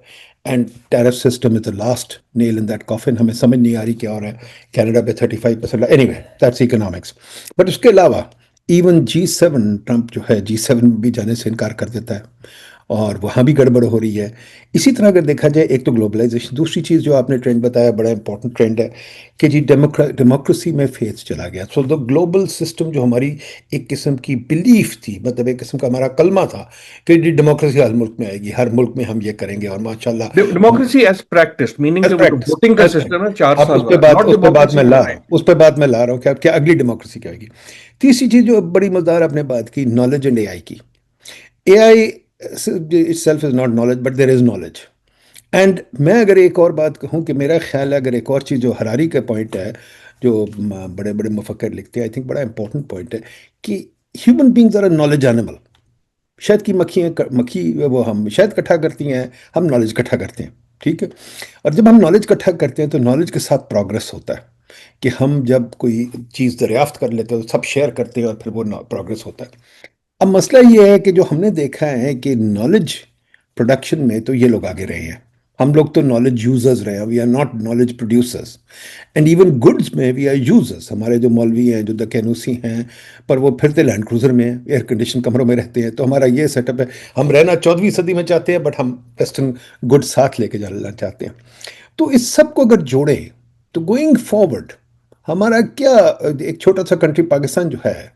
And tariff system is the last nail in that coffin. ہمیں سمجھ نہیں آ رہی کیا ہو رہا ہے. کینیڈا پہ 35%. Anyway that's economics. But اس کے علاوہ ایون G7, ٹرمپ جو ہے G7 بھی جانے سے انکار کر دیتا ہے اور وہاں بھی گڑبڑ ہو رہی ہے. اسی طرح اگر دیکھا جائے ایک تو گلوبلائزیشن, دوسری چیز جو آپ نے ٹرینڈ بتایا بڑا امپورٹنٹ ٹرینڈ ہے کہ جی ڈیموکریسی میں فیتھ چلا گیا. سو دا گلوبل سسٹم جو ہماری ایک قسم کی بلیف تھی, مطلب ایک قسم کا ہمارا کلمہ تھا کہ جی ڈیموکریسی ہر ملک میں آئے گی, ہر ملک میں ہم یہ کریں گے, اور ماشاء اللہ Democracy as practiced, meaning کہ وہ ووٹنگ کا سسٹم ہے 4 آپ سال اس پہ والا, not اس پہ بات democracy میں as a لا رہا right. ہوں, اس پہ بات میں لا رہا ہوں کہ کیا اگلی ڈیموکریسی کیا ہوگی. تیسری چیز جو بڑی مزدار آپ نے بات کی, نالج اینڈ اے آئی کی. اے آئی itself is not knowledge but there is knowledge. And میں اگر ایک اور بات کہوں کہ میرا خیال ہے, اگر ایک اور چیز جو ہراری کا پوائنٹ ہے جو بڑے بڑے مفکر لکھتے ہیں, آئی تھنک بڑا امپورٹنٹ پوائنٹ ہے کہ human beings are a knowledge animal. شہد کی مکھی وہ ہم شہد اکٹھا کرتی ہیں, ہم نالج اکٹھا کرتے ہیں, ٹھیک ہے. اور جب ہم نالج اکٹھا کرتے ہیں تو نالج کے ساتھ پروگرس ہوتا ہے کہ ہم جب کوئی چیز دریافت کر لیتے ہیں تو سب شیئر کرتے ہیں اور پھر وہ پروگرس ہوتا ہے. اب مسئلہ یہ ہے کہ جو ہم نے دیکھا ہے کہ نالج پروڈکشن میں تو یہ لوگ آگے رہے ہیں, ہم لوگ تو نالج یوزرز رہے ہیں, we are not knowledge producers. And even goods میں وی آر یوزرز. ہمارے جو مولوی ہیں, جو دقیانوسی ہیں, پر وہ پھرتے لینڈ کروزر میں ہیں, ایئر کنڈیشن کمروں میں رہتے ہیں. تو ہمارا یہ سیٹ اپ ہے, ہم رہنا 14ویں صدی میں چاہتے ہیں بٹ ہم ویسٹرن گڈ ساتھ لے کے جانا چاہتے ہیں. تو اس سب کو اگر جوڑیں تو گوئنگ فارورڈ ہمارا کیا, ایک چھوٹا سا کنٹری پاکستان جو ہے,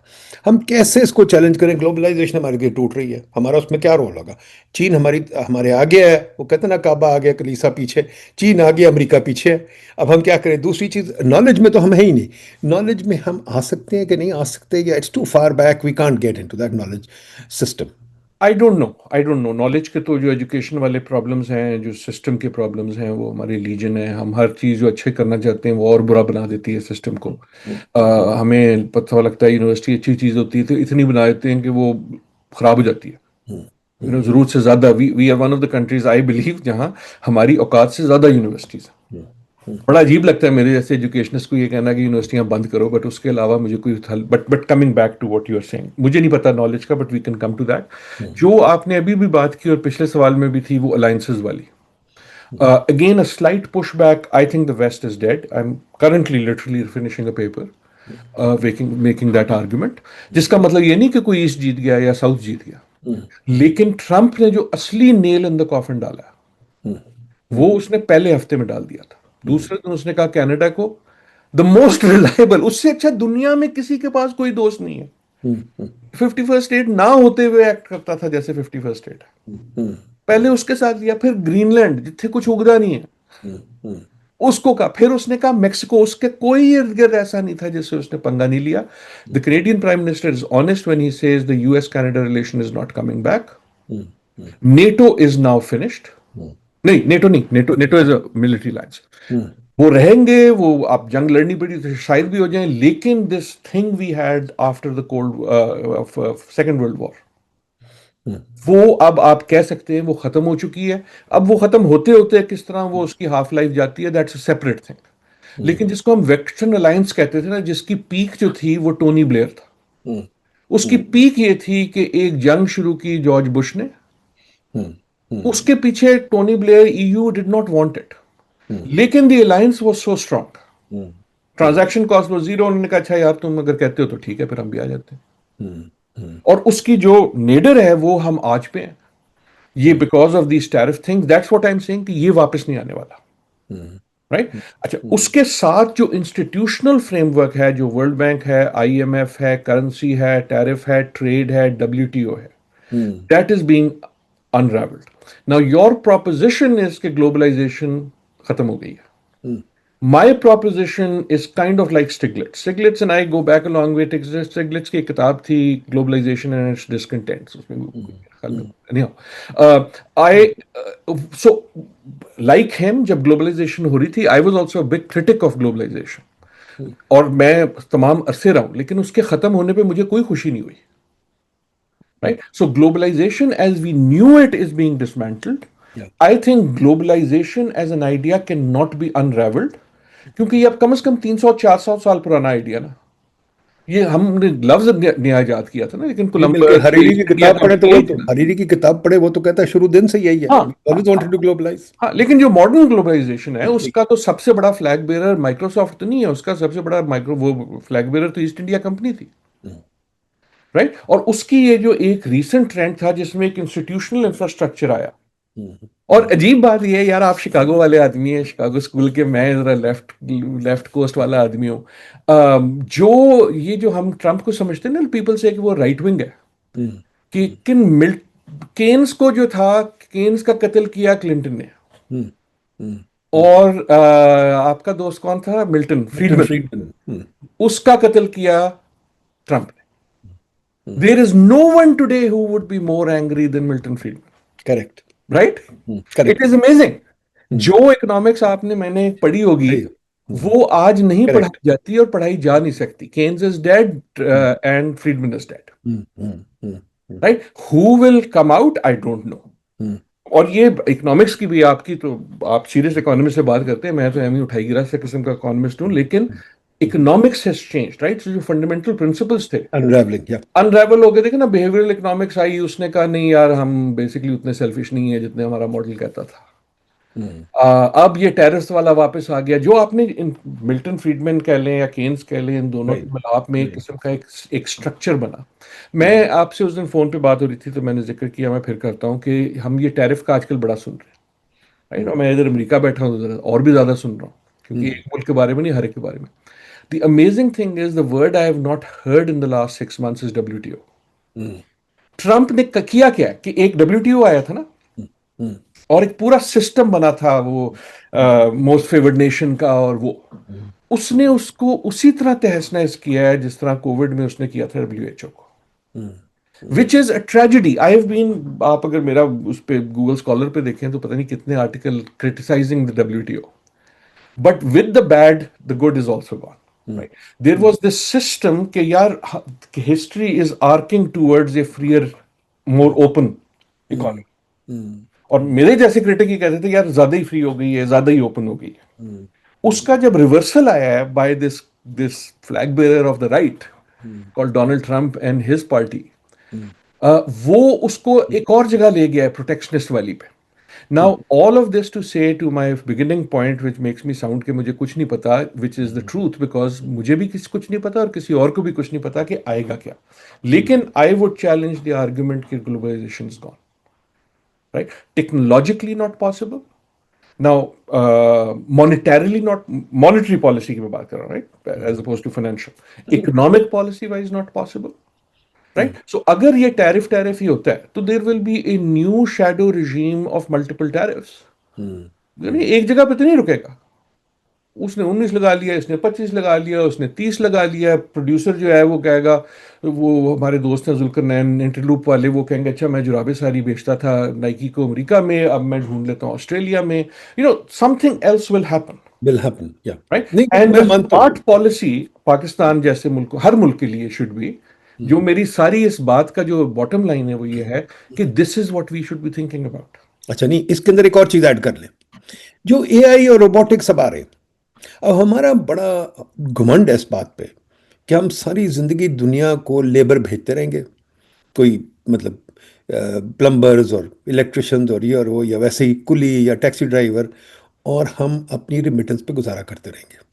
ہم کیسے اس کو چیلنج کریں. گلوبلائزیشن ہمارے لیے ٹوٹ رہی ہے, ہمارا اس میں کیا رول ہوگا. چین ہمارے آگے ہے, وہ کہتے ہیں نا کعبہ آگے کلیسا پیچھے, چین آگے امریکہ پیچھے ہے. اب ہم کیا کریں. دوسری چیز نالج میں تو ہم ہے ہی نہیں. نالج میں ہم آ سکتے ہیں کہ نہیں آ سکتے, یا it's too far back, we can't get into that knowledge system. I don't know. Knowledge کے تو جو ایجوکیشن والے پرابلمز ہیں, جو سسٹم کے پرابلمز ہیں, وہ ہمارے لیجن ہیں. ہم ہر چیز جو اچھے کرنا چاہتے ہیں وہ اور برا بنا دیتی ہے سسٹم کو. ہمیں پتہ لگتا ہے یونیورسٹی اچھی چیز ہوتی ہے تو اتنی بنا دیتے ہیں کہ وہ خراب ہو جاتی ہے. ضرورت سے زیادہ. We are one of the countries I believe جہاں ہماری اوقات سے زیادہ یونیورسٹیز ہیں. بڑا عجیب لگتا ہے میرے جیسے ایجوکیشنسٹ کو یہ کہنا کہ یونیورسٹیاں بند کرو، بٹ اس کے علاوہ مجھے کوئی حل، but coming back to what you are seeing, مجھے نہیں پتا نالج کا، but we can come to that. جو آپ نے ابھی بھی بات کی اور پچھلے سوال میں بھی تھی، وہ الائنسز والی. Again, a slight pushback. I think the West is dead. I'm currently literally finishing a paper, making that argument. جس کا مطلب یہ نہیں کہ کوئی ایسٹ جیت گیا یا ساؤتھ جیت گیا، لیکن ٹرمپ نے جو اصلی نیل ان دا کافن ڈالا وہ اس نے پہلے ہفتے میں ڈال دیا تھا. دوسرے دن اس نے کہا کینیڈا کو دا موسٹ ریلائبل، اس سے اچھا دنیا میں کسی کے پاس کوئی دوست نہیں ہے. 51st اسٹیٹ نہ ہوتے ہوئے ایکٹ کرتا تھا جیسے 51st اسٹیٹ ہے. پہلے اس کے ساتھ لیا، پھر گرین لینڈ جتنے کچھ اگدا نہیں ہے اس کو کہا، پھر اس نے کہا میکسیکو. اس کے کوئی ارد گرد ایسا نہیں تھا جس سے اس نے پنگا نہیں لیا. The Canadian prime minister is honest when he says the US Canada relation is not coming back. NATO is now finished. نہیں، نیٹو نہیں، NATO is a military alliance. وہ رہیں گے، وہ آپ جنگ لڑنی پڑی تو شاید بھی ہو جائیں، لیکن this thing we had after the Second World War, وہ اب آپ کہہ سکتے ہیں وہ ختم ہو چکی ہے. اب وہ ختم ہوتے ہوتے کس طرح وہ اس کی ہاف لائف جاتی ہے، دیٹس اے سیپریٹ تھنگ. لیکن جس کو ہم ویسٹرن الائنس کہتے تھے نا، جس کی پیک جو تھی وہ ٹونی بلیئر تھا. اس کی پیک یہ تھی کہ ایک جنگ شروع کی جارج بش نے، اس کے پیچھے Tony Blair EU did not want it, لیکن the alliance was so strong. Transaction cost was zero. انہوں نے کہا اچھا یار تم اگر کہتے ہو تو ٹھیک ہے، پھر ہم بھی آ جاتے ہیں. اور اس کی جو نیڈر ہے وہ ہم آج پہ ہیں. یہ because of these tariff things, that's what I am seeing کہ یہ واپس نہیں آنے والا. رائٹ. اچھا، اس کے ساتھ جو انسٹیٹیوشنل فریم ورک ہے، جو ورلڈ بینک ہے، IMF ہے، کرنسی ہے، ٹیرف ہے، ٹریڈ ہے، WTO ہے، that is being unraveled. Now your proposition is کہ globalization ختم ہو گئی ہے. My proposition is kind of like Stiglitz. Stiglitz and I go back a long way. Stiglitz کی کتاب تھی Globalization and its Discontents. اس میں anyhow, so like him جب globalization ہو رہی تھی I was also a big critic of globalization. اور میں تمام عرصے رہا ہوں، لیکن اس کے ختم ہونے پہ مجھے کوئی خوشی نہیں ہوئی. Right? So globalization as we knew it is being dismantled. Yeah. I think globalization as an idea cannot be unraveled. کیونکہ یہ اب کم از کم 300-400 سال پرانا آئیڈیا نا. یہ ہم نے لفظ نیا ایجاد کیا تھا نا، لیکن حریری کی کتاب پڑھے تو حریری کی کتاب پڑھے وہ تو کہتا ہے شروع دن سے یہی ہے. always wanted to globalize. ہاں، لیکن جو ماڈرن گلوبلائزیشن ہے اس کا تو سب سے بڑا فلیگ بیئرر مائکروسافٹ تو نہیں ہے، اس کا سب سے بڑا وہ فلیگ بیئرر تو ایسٹ انڈیا کمپنی تھی. رائٹ. اور اس کی یہ جو ایک ریسنٹ ٹرینڈ تھا جس میں ایک انسٹیٹیوشنل انفراسٹرکچر آیا. اور عجیب بات یہ ہے یار، آپ شکاگو والے آدمی ہیں، شکاگو اسکول کے، میں ذرا لیفٹ کوسٹ والا آدمی ہوں. جو یہ جو ہم ٹرمپ کو سمجھتے ہیں نا پیپل سے کہ وہ رائٹ ونگ ہے، کہ کینز کو جو تھا، کینز کا قتل کیا کلنٹن نے، اور آپ کا دوست کون تھا، ملٹن فریڈمن، اس کا قتل کیا ٹرمپ نے. There is no one today who would be more angry than Milton Friedman. Correct. Right? Correct. It is amazing. جو economics آپ نے میں نے پڑھی ہوگی وہ آج نہیں پڑھائی جاتی اور پڑھائی جا نہیں سکتی. Keynes is dead and Friedman is dead. Right? Who will come out? I don't know. اور یہ اکنامکس کی بھی آپ کی تو آپ سیریس اکانومسٹ سے بات کرتے ہیں، میں تو ایم ہی اٹھائی گرا سے قسم کا اکانومسٹ ہوں، لیکن economics has changed, right? So جو فنڈامنٹل پرنسپلز تھے انریول ہو گئے. دیکھیں نا، بیہیویئرل اکنامکس آئی، اس نے کہا نہیں یار ہم بیسکلی اتنے سیلفش نہیں ہیں جتنے ہمارا ماڈل کہتا تھا. اب یہ ٹیرس والا واپس آ گیا. جو آپ نے ملٹن فریڈمن کہہ لیں یا کینز کہہ لیں، ان دونوں کے ملاپ میں ایک قسم کا ایک اسٹرکچر بنا. میں آپ سے اس دن فون پہ بات ہو رہی تھی تو میں نے ذکر کیا، میں پھر کرتا ہوں کہ ہم یہ ٹیرف کا آج کل بڑا سن رہے ہیں. میں ادھر امریکہ بیٹھا ہوں، ادھر اور بھی زیادہ سن رہا ہوں، کیونکہ ایک ملک کے بارے میں نہیں، ہر ایک کے بارے میں. The amazing thing is the word I have not heard in the last 6 months is WTO. Trump نے کیا کیا کہ ایک WTO آیا تھا نا، اور ایک پورا سسٹم بنا تھا وہ موسٹ فیورڈ نیشن کا، اور وہ اس نے اس کو اسی طرح تہس نہس کیا ہے جس طرح کووڈ میں اس نے کیا تھا WHO کو. which is a tragedy. I have been، آپ اگر میرا اس پہ گوگل اسکالر پہ دیکھیں تو پتہ نہیں کتنے article criticizing the WTO. But with the bad, the good is also gone. Right. There was this system کہ یار history is arcing towards a freer, more open economy. اور میرے جیسے کرٹک ہی کہتے تھے یار زیادہ ہی فری ہو گئی ہے، زیادہ ہی اوپن ہو گئی ہے. اس کا جب ریورسل آیا ہے by this flag bearer of the right call Donald Trump and his party, وہ اس کو ایک اور جگہ لے گیا ہے پروٹیکشنسٹ والی پہ. Now, all of this to say to my beginning point, which makes me sound کہ مجھے کچھ نہیں پتا, which is the truth, because مجھے بھی کچھ نہیں پتا اور کسی اور کو بھی کچھ نہیں پتا کہ آئے گا کیا. لیکن I would challenge the argument کہ globalization is gone. Right? Technologically not possible. Now, monetarily not, monetary policy کی میں بات کر رہا ہوں, right? As opposed to financial. Economic policy wise not possible. Right? So اگر یہ ٹیرف ہی ہوتا ہے تو there will be a new shadow regime of multiple tariffs. یعنی ایک جگہ پہ تو نہیں رکے گا. اس نے 19 لگا لیا, اس نے 25 لگا لیا, اس نے 30 لگا لیا. پروڈیوسر جو ہے وہ کہے گا, وہ ہمارے دوست ہیں ذوالقرنین انٹرلوپ والے, وہ کہیں گے اچھا میں جرابیں ساری بیچتا تھا نائکی کو امریکہ میں, اب میں ڈھونڈ لیتا ہوں آسٹریلیا میں. something else will happen. will happen, yeah. Right? نہیں, And میں the مانتا ہوں. smart policy پاکستان جیسے ملک, ہر ملک کے لیے should be, جو میری ساری اس بات کا جو باٹم لائن ہے وہ یہ ہے کہ this is what we should be thinking about. اچھا نہیں, اس کے اندر ایک اور چیز ایڈ کر لیں. جو اے آئی اور روبوٹکس اب آ رہے ہیں, اب ہمارا بڑا گھمنڈ ہے اس بات پہ کہ ہم ساری زندگی دنیا کو لیبر بھیجتے رہیں گے, کوئی مطلب پلمبرز اور الیکٹریشنز اور یہ اور وہ, یا ویسے ہی کلی یا ٹیکسی ڈرائیور, اور ہم اپنی ریمیٹنس پہ گزارا کرتے رہیں گے.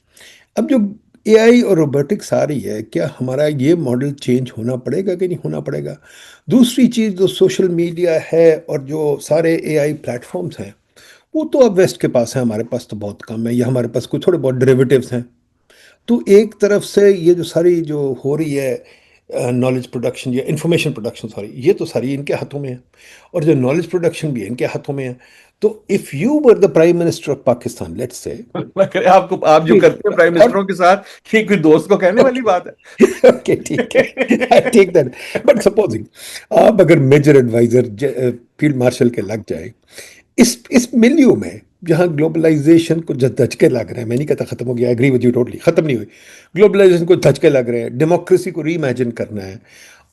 اب جو اے آئی اور روبوٹکس آ رہی ہے, کیا ہمارا یہ ماڈل چینج ہونا پڑے گا کہ نہیں ہونا پڑے گا؟ دوسری چیز جو سوشل میڈیا ہے اور جو سارے اے آئی پلیٹ فارمز ہیں, وہ تو اب ویسٹ کے پاس ہیں, ہمارے پاس تو بہت کم ہے, یا ہمارے پاس کوئی تھوڑے بہت ڈریویٹیوز ہیں. تو ایک طرف سے یہ جو ساری جو ہو رہی ہے نالج پروڈکشن یا انفارمیشن پروڈکشن, سوری, یہ تو ساری ان کے ہاتھوں میں ہے, اور جو نالج پروڈکشن بھی ہے ان کے ہاتھوں میں ہے. تو if you were the prime minister of Pakistan, let's say, آپ جو کرتے ہیں پرائم منسٹروں کے ساتھ, یہ کوئی دوست کو کہنے والی بات ہے؟ اوکے ٹھیک ہے, آئی ٹیک دیٹ. بٹ سپوزنگ آپ اگر major advisor field marshal K لگ جائے اس ملیو میں جہاں گلوبلائزیشن کو دھچکے لگ رہے ہیں, میں نہیں کہتا ختم ہو گیا, ایگری ود یو ٹوٹلی, ختم نہیں ہوئی, گلوبلائزیشن کو دھچکے لگ رہے ہیں, ڈیموکریسی کو ری امیجن کرنا ہے,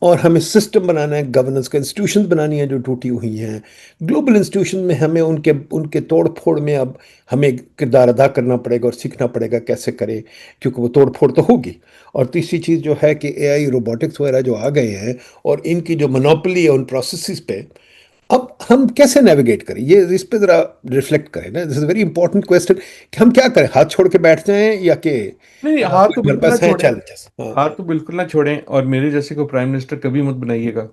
اور ہمیں سسٹم بنانا ہے, گورننس کا انسٹیٹیوشنز بنانی ہیں جو ٹوٹی ہوئی ہیں. گلوبل انسٹیٹیوشن میں ہمیں ان کے توڑ پھوڑ میں اب ہمیں کردار ادا کرنا پڑے گا اور سیکھنا پڑے گا کیسے کرے, کیونکہ وہ توڑ پھوڑ تو ہوگی. اور تیسری چیز جو ہے کہ اے آئی روبوٹکس وغیرہ جو آ گئے ہیں اور ان کی جو منوپلی ہے ان پروسیسز پہ, اب ہم کیسے نیویگیٹ کریں, یہ اس پہ ذرا ریفلیکٹ کریں نا. دس از ویری امپورٹنٹ کویسچن کہ ہم کیا کریں, ہاتھ چھوڑ کے بیٹھ جائیں یا کہ نہیں, ہاتھ تو ہمارے بالکل نہ پاس ہیں چھوڑیں, چیلنجز. ہاتھ تو بالکل نہ چھوڑیں, اور میرے جیسے کو پرائم منسٹر کبھی مت بنائیے گا.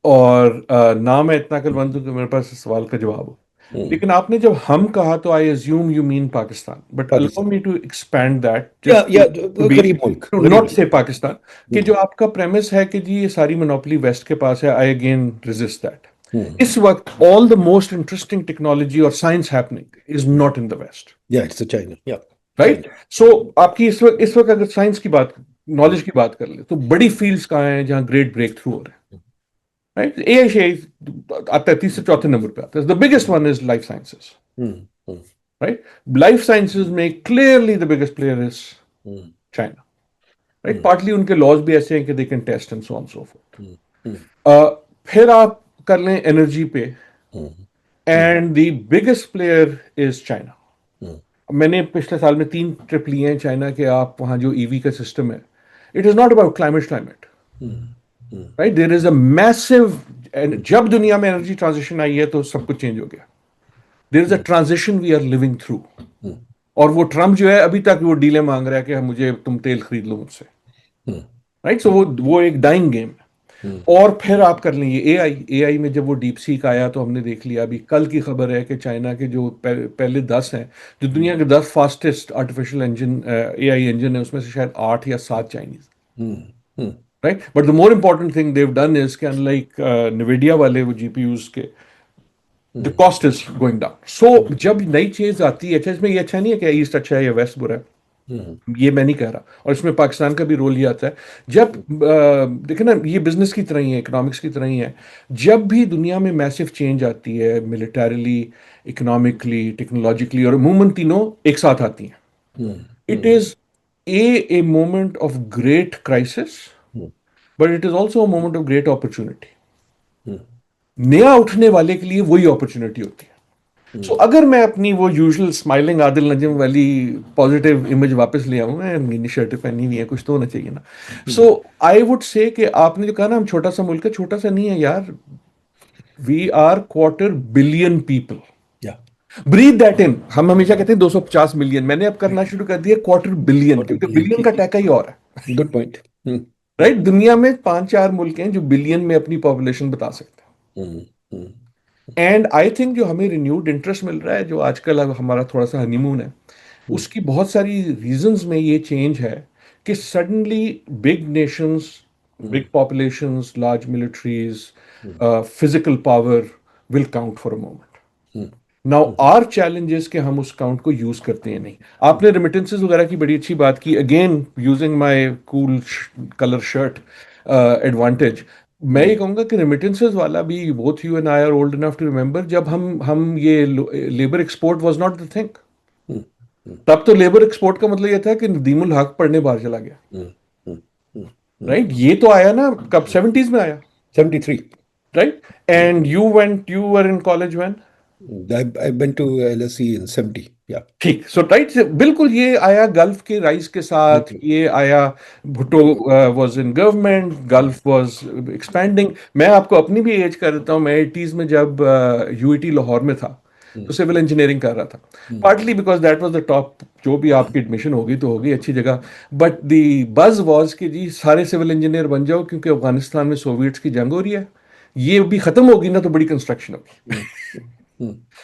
اور نہ میں اتنا عقل مند ہوں کہ میرے پاس اس سوال کا جواب ہو. لیکن آپ نے جب ہم کہا تو I assume you mean Pakistan, but allow me to expand that یا غریب ملک, ناٹ سے پاکستان, کہ جو آپ کا پریمس ہے کہ جی یہ ساری منوپلی ویسٹ کے پاس ہے, آئی اگین ریزسٹ دیٹ. اس وقت all the most interesting technology اور science happening is not in the west, right. So آپ کی اس وقت اگر سائنس کی بات, نالج کی بات کر لیں تو بڑی فیلڈز کہاں ہیں جہاں گریٹ بریک تھرو ہو رہے ہیں, رائٹ. اے آئی شے آتا ہے تیسرے چوتھے نمبر پہ آتا ہے. The biggest one is life sciences, right. Life sciences میں clearly the biggest player is China, right. Partly ان کے لاز بھی ایسے ہیں کہ they can test and so on so forth. پھر آپ کر لیں انرجی پہ, and the biggest player is China. میں نے پچھلے سال میں 3 ٹرپ لیے ہیں چائنا کے. آپ وہاں جو ای وی کا سسٹم ہے, it is not about climate, right. There is a mess, جب دنیا میں انرجی ٹرانزیشن آئی ہے تو سب کچھ چینج ہو گیا. There is a transition we are living through, اور وہ ٹرمپ جو ہے ابھی تک وہ ڈیلے مانگ رہا ہے کہ مجھے تم تیل خرید لو مجھ سے, رائٹ. سو وہ ایک ڈائنگ گیم ہے. اور پھر آپ کر لیں یہ اے آئی میں جب وہ ڈیپ سیک آیا تو ہم نے دیکھ لیا. ابھی کل کی خبر ہے کہ چائنا کے جو پہلے 10 ہیں, جو دنیا کے 10 فاسٹسٹ آرٹیفیشل انجن اے آئی انجن ہے, اس میں سے شاید 8 یا 7 Chinese, right. But the more important thing Dev done is کہ انلائک نیویڈیا والے وہ جی پی یوز کے, the cost is going down. So جب نئی چیز آتی ہے, اچھا اس میں یہ اچھا نہیں ہے کہ ایسٹ اچھا ہے یا ویسٹ برا ہے, یہ میں نہیں کہہ رہا, اور اس میں پاکستان کا بھی رول یہ آتا ہے. جب دیکھیں نا, یہ بزنس کی طرح ہی ہے, اکنامکس کی طرح ہی ہے. جب بھی دنیا میں میسو چینج آتی ہے, ملیٹریلی, اکنامکلی, ٹیکنالوجیکلی, اور عموماً تینوں ایک ساتھ آتی ہیں, it is a moment of great crisis, but it is also a moment of great opportunity. نیا اٹھنے والے کے لیے وہی اپرچونٹی ہوتی ہے. سو اگر میں اپنی وہ یوزل اسمائلنگ عادل نجم والی پازیٹیو امیج واپس لے آؤں میں نیلی شرٹ پہنی ہوئی ہے کچھ تو ہونا چاہیے نا. سو آئی وڈ سے کہ آپ نے جو کہا نا ہم چھوٹا سا ملک ہے, چھوٹا سا نہیں ہے یار, وی آر $250 billion. یا بریتھ دیٹ ان. ہم ہمیشہ کہتے ہیں 250 ملین, میں نے اب کرنا شروع کر دیا $250 کیونکہ بلین کا ٹیکا ہی اور ہے. Good point. رائٹ, دنیا میں 5-4 ملک ہیں جو بلین میں اپنی پاپولیشن بتا سکتے ہیں. اینڈ آئی تھنک جو ہمیں رینیوڈ انٹرسٹ مل رہا ہے, جو آج کل اب ہمارا تھوڑا سا ہنی مون ہے, اس کی بہت ساری ریزنز میں یہ چینج ہے کہ suddenly big nations, big populations, large militaries, physical power will count for a moment. Now are challenges کہ ہم اس کاؤنٹ کو یوز کرتے ہیں نہیں. آپ نے ریمیٹنسز وغیرہ کی بڑی اچھی بات کی, again using my cool colour shirt advantage. میں یہ کہوں گا کہ ریمیٹنسز والا بھی both you and I are old enough to remember جب ہم یہ labour export was not the thing. تب تو لیبر ایکسپورٹ کا مطلب یہ تھا کہ ندیم الحق پڑھنے باہر چلا گیا. رائٹ, یہ تو آیا نا کب, 70s میں آیا. 73. Right, and you were in college when. I went to LSE in 70. Yeah. ٹھیک, سو رائٹ, بالکل یہ آیا گلف کے رائز کے ساتھ, یہ آیا Bhutto was in government, golf was expanding. میں آپ کو اپنی بھی ایج کر دیتا ہوں, میں 80s میں جب UET لاہور میں تھا تو سول انجینئرنگ کر رہا تھا, partly because that was the top, جو بھی آپ کی ایڈمیشن ہوگی تو ہوگی اچھی جگہ, بٹ دی بز واز کہ جی سارے سول انجینئر بن جاؤ کیونکہ افغانستان میں سوویٹس کی جنگ ہو رہی ہے, یہ بھی ختم ہوگی نا تو بڑی کنسٹرکشن ہوگی.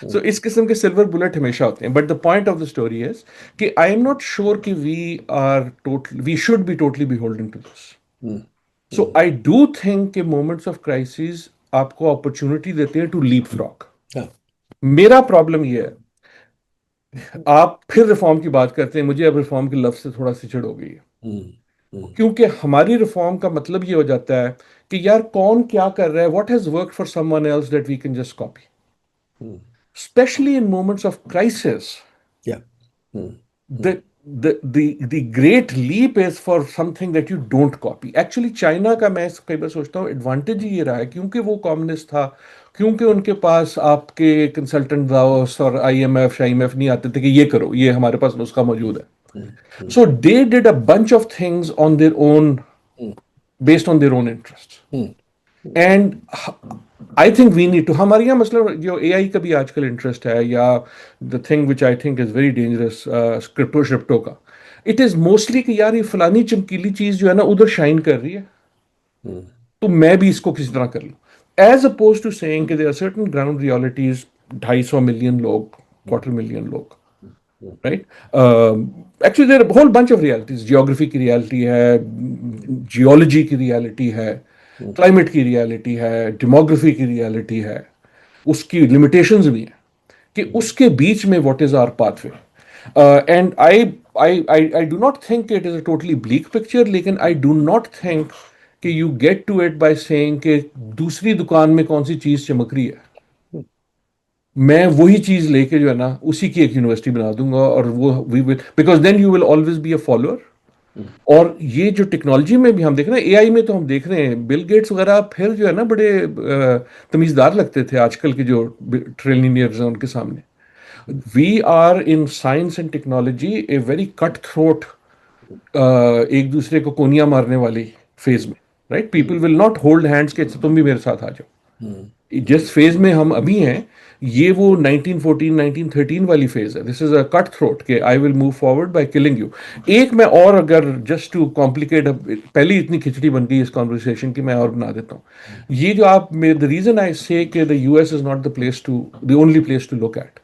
سو اس قسم کے سلور بلٹ ہمیشہ ہوتے ہیں. But the point of the story is کہ آئی ایم ناٹ شیور کہ we should be totally beholden to this. So I do think کہ مومنٹس آف کرائسس آپ کو اپرچونٹی دیتے ہیں ٹو لیپ فراگ. میرا پرابلم یہ ہے, آپ پھر ریفارم کی بات کرتے ہیں, مجھے اب ریفارم کے لفظ سے تھوڑا سی چڑ ہو گئی ہے, کیونکہ ہماری ریفارم کا مطلب یہ ہو جاتا ہے کہ یار کون کیا کر رہا ہے, what has worked for someone else that we can just copy. Especially in moments of crisis, Yeah. the great leap is for something that you don't copy. Actually, China کا میں کئی بار سوچتا ہوں ایڈوانٹیج یہ رہا ہے کیونکہ وہ کمیونسٹ تھا, کیونکہ ان کے پاس آپ کے کنسلٹنٹ داؤس اور IMF نہیں آتے تھے کہ یہ کرو, یہ ہمارے پاس نسخہ موجود ہے. So they did a bunch of things on their own, based on their own interests. And I think we need to, ہمارے یہاں مسئلہ جو AI کا بھی آج کل انٹرسٹ ہے, یا the thing which I think is very dangerous crypto کا, اٹ از موسٹلی کہ یار یہ فلانی چمکیلی چیز جو ہے نا ادھر شائن کر رہی ہے تو میں بھی اس کو کسی طرح کر لوں, ایز اپوز ٹو سیئنگ کہ there are certain ground realities. 250 million لوگ, 250 ملین لوگ, right. Actually there whole bunch of realities, geography کی ریالٹی ہے, جیولوجی کی ریالٹی ہے, کلائمیٹ کی ریالٹی ہے, ڈیموگرافی کی ریالٹی ہے, اس کی لمیٹیشنز بھی ہیں کہ اس کے بیچ میں what is our pathway. And I do not think it is a totally black picture, لیکن آئی ڈو ناٹ تھنک کہ you get to it by saying کہ دوسری دکان میں کون سی چیز چمک رہی ہے, میں وہی چیز لے کے جو ہے نا اسی کی ایک یونیورسٹی بنا دوں گا, اور وہ because then you will always be a follower. اور یہ جو ٹیکنالوجی میں بھی ہم دیکھ رہے ہیں, AI میں تو ہم دیکھ رہے ہیں بل گیٹس وغیرہ پھر جو ہے نا بڑے تمیزدار لگتے تھے, آج کل کے جو ٹریلینئرز ہیں ان کے سامنے. We are in science and technology a very cut throat, ایک دوسرے کو کونیاں مارنے والی فیز میں, right. People will not hold hands کہ تم بھی میرے ساتھ آ جاؤ. جس فیز میں ہم ابھی ہیں یہ وہ 1914 1913 والی فیز ہے. This is a cut throat کہ I will move forward by killing you. ایک میں اور اگر جسٹ ٹو کمپلیکیٹ, پہلی اتنی کھچڑی بن گئی اس کانورسیشن کی, میں اور بنا دیتا ہوں. یہ جو آپ, دا ریزن آئی سے کہ the US is not the place to, the only place to look at.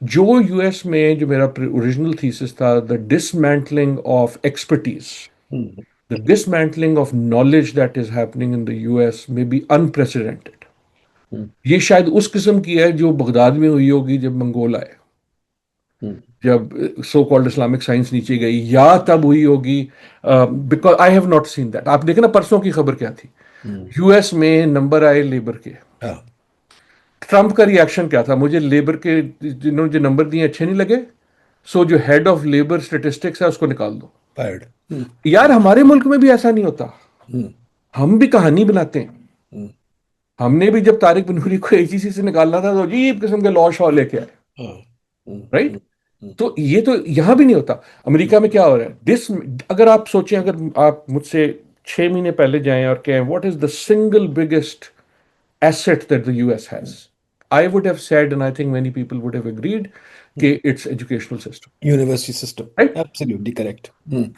جو US میں جو میرا اوریجنل تھیسس تھا, the dismantling of expertise, the dismantling of knowledge that is happening in the US may be unprecedented. یہ شاید اس قسم کی ہے جو بغداد میں ہوئی ہوگی جب منگول آئے, جب سو کالڈ اسلامک سائنس نیچے گئی, یا تب ہوئی ہوگی, because I have not seen that. آپ دیکھیں نا پرسوں کی خبر کیا تھی, US میں نمبر آئے لیبر کے, ٹرمپ کا ری ایکشن کیا تھا, مجھے لیبر کے جنہوں نے جو نمبر دیے اچھے نہیں لگے, سو جو ہیڈ آف لیبر اسٹیٹسٹکس ہے اس کو نکال دو. یار ہمارے ملک میں بھی ایسا نہیں ہوتا, ہم بھی کہانی بناتے ہیں. ہم نے بھی جب طارق بن نوری کو AGC سے نکالنا تھا تو عجیب قسم کے لا شاء لے کے آئے. ہاں رائٹ. تو یہ تو یہاں بھی نہیں ہوتا. امریکہ میں کیا ہو رہا ہے دس. اگر آپ سوچیں، اگر آپ مجھ سے 6 مہینے پہلے جائیں اور کہیں what is the single biggest asset that the US has, I would have said, and I think many people would have agreed, کہ its educational system. University system. Right? Absolutely correct.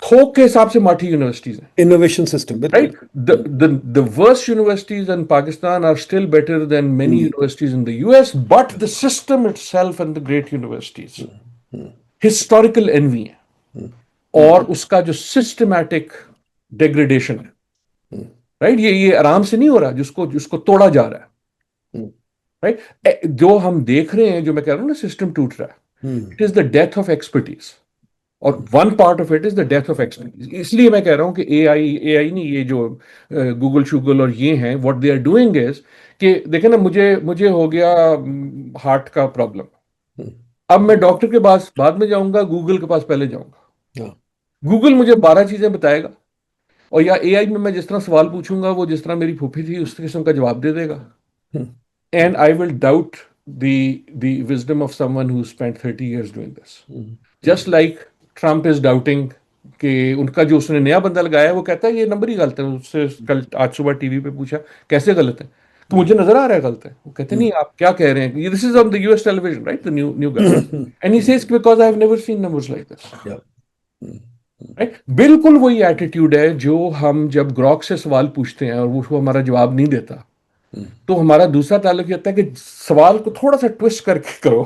تھوک کے حساب سے ماٹھی یونیورسٹیز ہیں. انوویشن سسٹم بالکل. Right? The worst universities in Pakistan are still better than many universities in the US, but the system itself and the great universities, historical envy ہے اور اس کا جو systematic degradation ہے. Right? یہ آرام سے نہیں ہو رہا، جس کو توڑا جا رہا ہے. Right? جو ہم دیکھ رہے ہیں، جو میں کہہ رہا ہوں نا سسٹم ٹوٹ رہا ہے، it is the death of expertise. اور one part of it is the death of expertise. اس لیے میں کہہ رہا ہوں کہ اے آئی نہیں، یہ جو گوگل شوگل اور یہ ہیں، what they are doing is کہ دیکھیں نا، مجھے ہو گیا ہارٹ کا پرابلم. اب میں ڈاکٹر کے پاس بعد میں جاؤں گا، گوگل کے پاس پہلے جاؤں گا. گوگل مجھے 12 چیزیں بتائے گا، اور یا اے آئی میں جس طرح سوال پوچھوں گا، وہ جس طرح میری پھوپھی تھی اس قسم کا جواب دے دے گا. And I will doubt the wisdom of someone who spent 30 years doing this. Just like Trump is doubting کہ ان کا جو اس نے نیا بندہ لگایا، وہ کہتا ہے یہ نمبر ہی غلط ہے. اس سے کل آج صبح ٹی وی پہ پوچھا کیسے غلط ہے، تو مجھے نظر آ رہا ہے غلط ہے. وہ کہتے نہیں آپ کیا کہہ رہے ہیں. This is on the US television, right? The new guy. And he says because I have never seen numbers like this. Right? بالکل وہی ایٹیٹیوڈ ہے جو ہم جب گروک سے سوال پوچھتے ہیں اور وہ ہمارا جواب نہیں دیتا، تو ہمارا دوسرا تعلق یہ ہوتا ہے کہ سوال کو تھوڑا سا ٹوسٹ کر کے کرو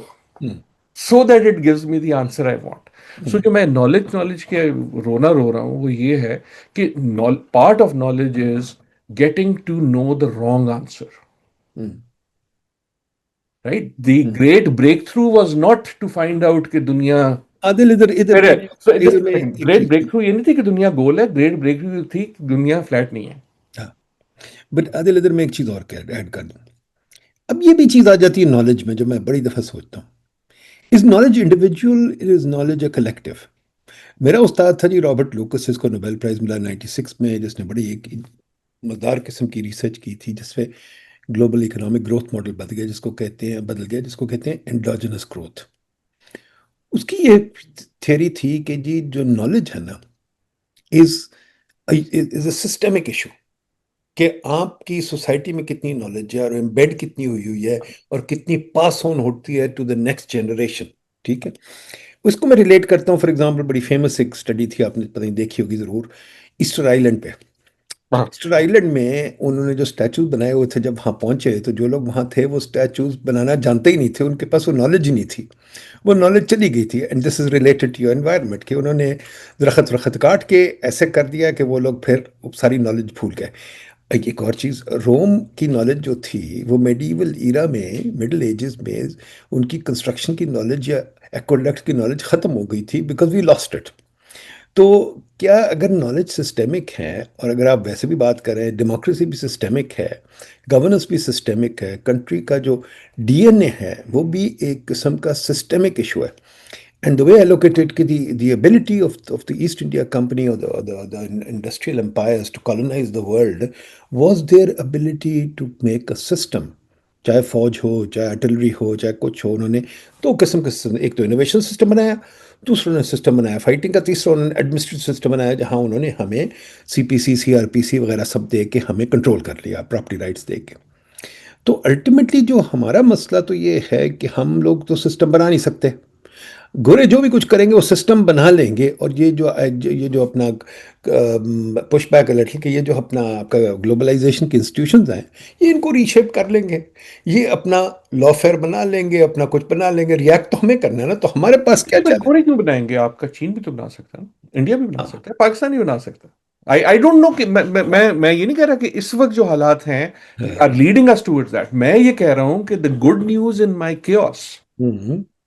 so that it gives me the answer I want. So جو میں نالج کے رو رہا ہوں وہ یہ ہے کہ part of knowledge is getting to know the wrong answer. Right. The great breakthrough was not to find out کہ دنیا گریٹ بریک تھرو یہ نہیں تھی کہ دنیا گول ہے. گریٹ بریک تھرو تھی کہ دنیا فلیٹ نہیں ہے. بٹ عادل ادھر میں ایک چیز اور ایڈ کر دوں. اب یہ بھی چیز آ جاتی ہے نالج میں، جو میں بڑی دفعہ سوچتا ہوں، is knowledge individual, is knowledge a collective. میرا استاد تھا جی رابرٹ لوکس، جس کو نوبیل پرائز ملا 96 میں، جس نے بڑی ایک مزدار قسم کی ریسرچ کی تھی جس پہ گلوبل اکنامک گروتھ ماڈل بدل گیا، جس کو کہتے ہیں انڈوجنس گروتھ. اس کی یہ تھیوری تھی کہ جی جو نالج ہے نا از اے سسٹمک ایشو، کہ آپ کی سوسائٹی میں کتنی نالج ہے اور امبیڈ کتنی ہوئی ہے اور کتنی پاس آن ہوتی ہے ٹو دا نیکسٹ جنریشن. ٹھیک ہے. اس کو میں ریلیٹ کرتا ہوں. فار ایگزامپل بڑی فیمس ایک اسٹڈی تھی، آپ نے پتہ نہیں دیکھی ہوگی ضرور، ایسٹر آئیلینڈ پہ. ایسٹر آئیلینڈ میں انہوں نے جو اسٹیچوز بنائے ہوئے تھے، جب وہاں پہنچے تو جو لوگ وہاں تھے وہ اسٹیچوز بنانا جانتے ہی نہیں تھے، ان کے پاس وہ نالج ہی نہیں تھی. وہ نالج چلی گئی تھی. And this is related to your environment, کہ انہوں نے درخت کاٹ کے ایسے کر دیا کہ وہ لوگ پھر ساری نالج بھول گئے. ایک اور چیز، روم کی نالج جو تھی وہ میڈیول ایرا میں، مڈل ایجز میں، ان کی کنسٹرکشن کی نالج یا ایکوڈکٹ کی نالج ختم ہو گئی تھی، بیکاز وی لاسٹ اٹ. تو کیا اگر نالج سسٹمک ہے، اور اگر آپ ویسے بھی بات کریں، ڈیموکریسی بھی سسٹمک ہے، گورننس بھی سسٹمک ہے، کنٹری کا جو ڈی این اے ہے وہ بھی ایک قسم کا سسٹمک ایشو ہے. And the way I look at it, the ability of the East India Company or the industrial empires to colonize the world was their ability to make a system. چاہے فوج ہو، چاہے آرٹلری ہو، چاہے کچھ ہو، انہوں نے دو قسم کا سسٹم، ایک تو انوویشن سسٹم بنایا، دوسرا انہوں نے سسٹم بنایا فائٹنگ کا، تیسرا انہوں نے ایڈمنسٹریٹو سسٹم بنایا، جہاں انہوں نے ہمیں سی پی سی، سی آر پی سی وغیرہ سب دے کے ہمیں کنٹرول کر لیا، پراپرٹی رائٹس دے کے. تو الٹیمیٹلی جو ہمارا مسئلہ تو یہ ہے کہ ہم لوگ تو سسٹم بنا نہیں سکتے. گورے جو بھی کچھ کریں گے وہ سسٹم بنا لیں گے، اور یہ جو اپنا پش بیک الرٹ، کہ یہ جو اپنا آپ کا گلوبلائزیشن کی انسٹیٹیوشنز ہیں، یہ ان کو ریشیپ کر لیں گے، یہ اپنا لا فیئر بنا لیں گے، اپنا کچھ بنا لیں گے. ریئیکٹ تو ہمیں کرنا ہے نا، تو ہمارے پاس کیا چل گورے کیوں بنائیں گے؟ آپ کا چین بھی تو بنا سکتا ہے، انڈیا بھی بنا سکتا ہے، پاکستان بھی بنا سکتا ہے. I don't know کہ میں یہ نہیں کہہ رہا کہ اس وقت جو حالات ہیں are leading us towards that. میں یہ کہہ رہا ہوں کہ the good news in my chaos،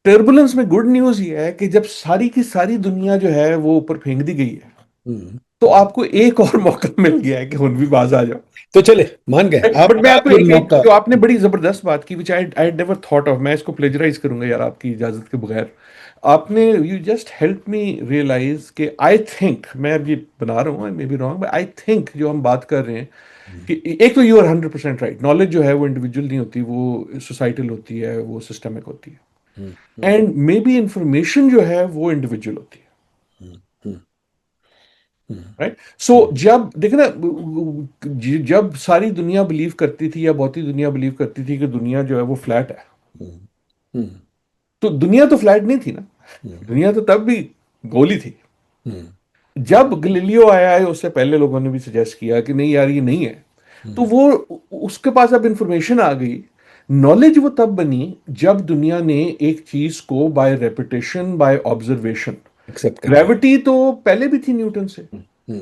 turbulence میں گڈ نیوز یہ ہے کہ جب ساری کی ساری دنیا جو ہے وہ اوپر پھینک دی گئی ہے، تو آپ کو ایک اور موقع مل گیا ہے کہ خود بھی باز آ جاؤ. تو چلے مان گئے آپ. بٹ میں آپ کو ایک جو آپ نے بڑی زبردست بات کی which I never thought of، میں اس کو پلیجرائز کروں گا یار آپ کی اجازت کے بغیر. آپ نے you just help me realise کہ آئی تھنک، میں اب یہ بنا رہا ہوں، maybe wrong, but I think جو ہم بات کر رہے ہیں کہ ایک تو یو آر 100% رائٹ، نالج جو ہے وہ انڈیویجول نہیں ہوتی، وہ سوسائٹل ہوتی ہے، وہ سسٹمک ہوتی ہے. اینڈ مے بی انفارمیشن جو ہے وہ انڈیویجول ہوتی ہے. رائٹ. سو جب دیکھیں نا جب ساری دنیا بلیو کرتی تھی یا بہت ہی دنیا بلیو کرتی تھی کہ دنیا جو ہے وہ فلیٹ ہے, تو دنیا تو فلیٹ نہیں تھی نا, دنیا تو تب بھی گولی تھی. جب گلیلیو آیا ہے اس سے پہلے لوگوں نے بھی سجیسٹ کیا کہ نہیں یار یہ نہیں ہے, تو وہ اس کے پاس اب انفارمیشن آ گئی. نالج وہ تب بنی جب دنیا نے ایک چیز کو by repetition by observation, accept کر گریوٹی تو پہلے بھی تھی نیوٹن سے,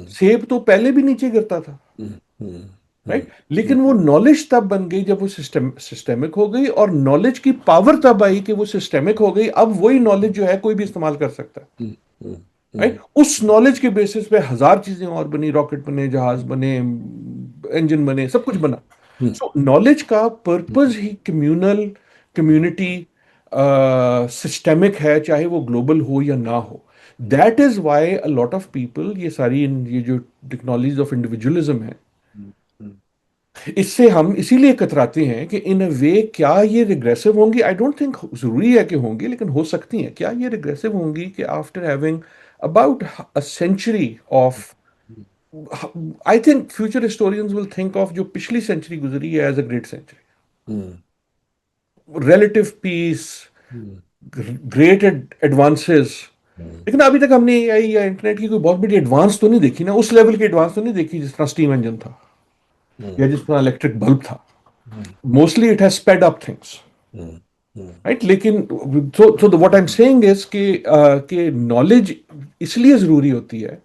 سیب تو پہلے بھی نیچے گرتا تھا, رائٹ. لیکن وہ نالج تب بن گئی جب وہ سسٹمک ہو گئی, اور نالج کی پاور تب آئی کہ وہ سسٹمک ہو گئی. اب وہی نالج جو ہے کوئی بھی استعمال کر سکتا ہے, رائٹ. اس نالج کے بیسس پہ ہزار چیزیں اور بنی, راکٹ بنے, جہاز بنے, انجن بنے, سب کچھ بنا. سو نالج کا پرپز ہی کمیونل, کمیونٹی, سسٹمک ہے, چاہے وہ گلوبل ہو یا نہ ہو. That is why a lot of people, یہ ساری یہ جو ٹیکنالوجیز آف انڈیویجولزم ہے, اس سے ہم اسی لیے کتراتے ہیں کہ ان اے وے کیا یہ ریگریسو ہوں گی. آئی ڈونٹ تھنک ضروری ہے کہ ہوں گی, لیکن ہو سکتی ہیں. کیا یہ ریگریسو ہوں گی کہ after having about a century of, I think future historians will think of جو پچھلی سینچری گزری ہے as a great century, relative peace, great advances. لیکن ابھی تک ہم نے اے آئی یا انٹرنیٹ کی کوئی بہت بڑی ایڈوانس تو نہیں دیکھی نا, اس لیول کی ایڈوانس تو نہیں دیکھی جس طرح اسٹیم انجن تھا یا جس طرح الیکٹرک بلب تھا. Mostly it has speed up things, right. لیکن so what I am seeing is کہ نالج اس لیے ضروری ہوتی ہے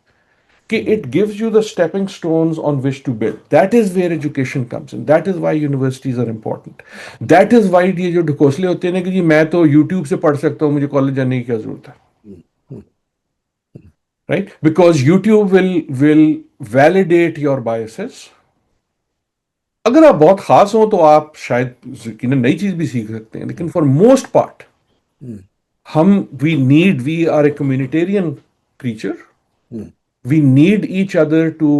کہ it gives you the stepping stones on which to build. That is where education comes in, that is why universities are important, that is why یہ جو ڈھکوسلے ہوتے ہیں نا کہ جی میں تو یوٹیوب سے پڑھ سکتا ہوں, مجھے کالج جانے کی کیا ضرورت ہے, right. Because YouTube will validate your biases. اگر آپ بہت خاص ہوں تو آپ شاید نئی چیز بھی سیکھ سکتے ہیں, لیکن for most part we are a communitarian creature. We need each other to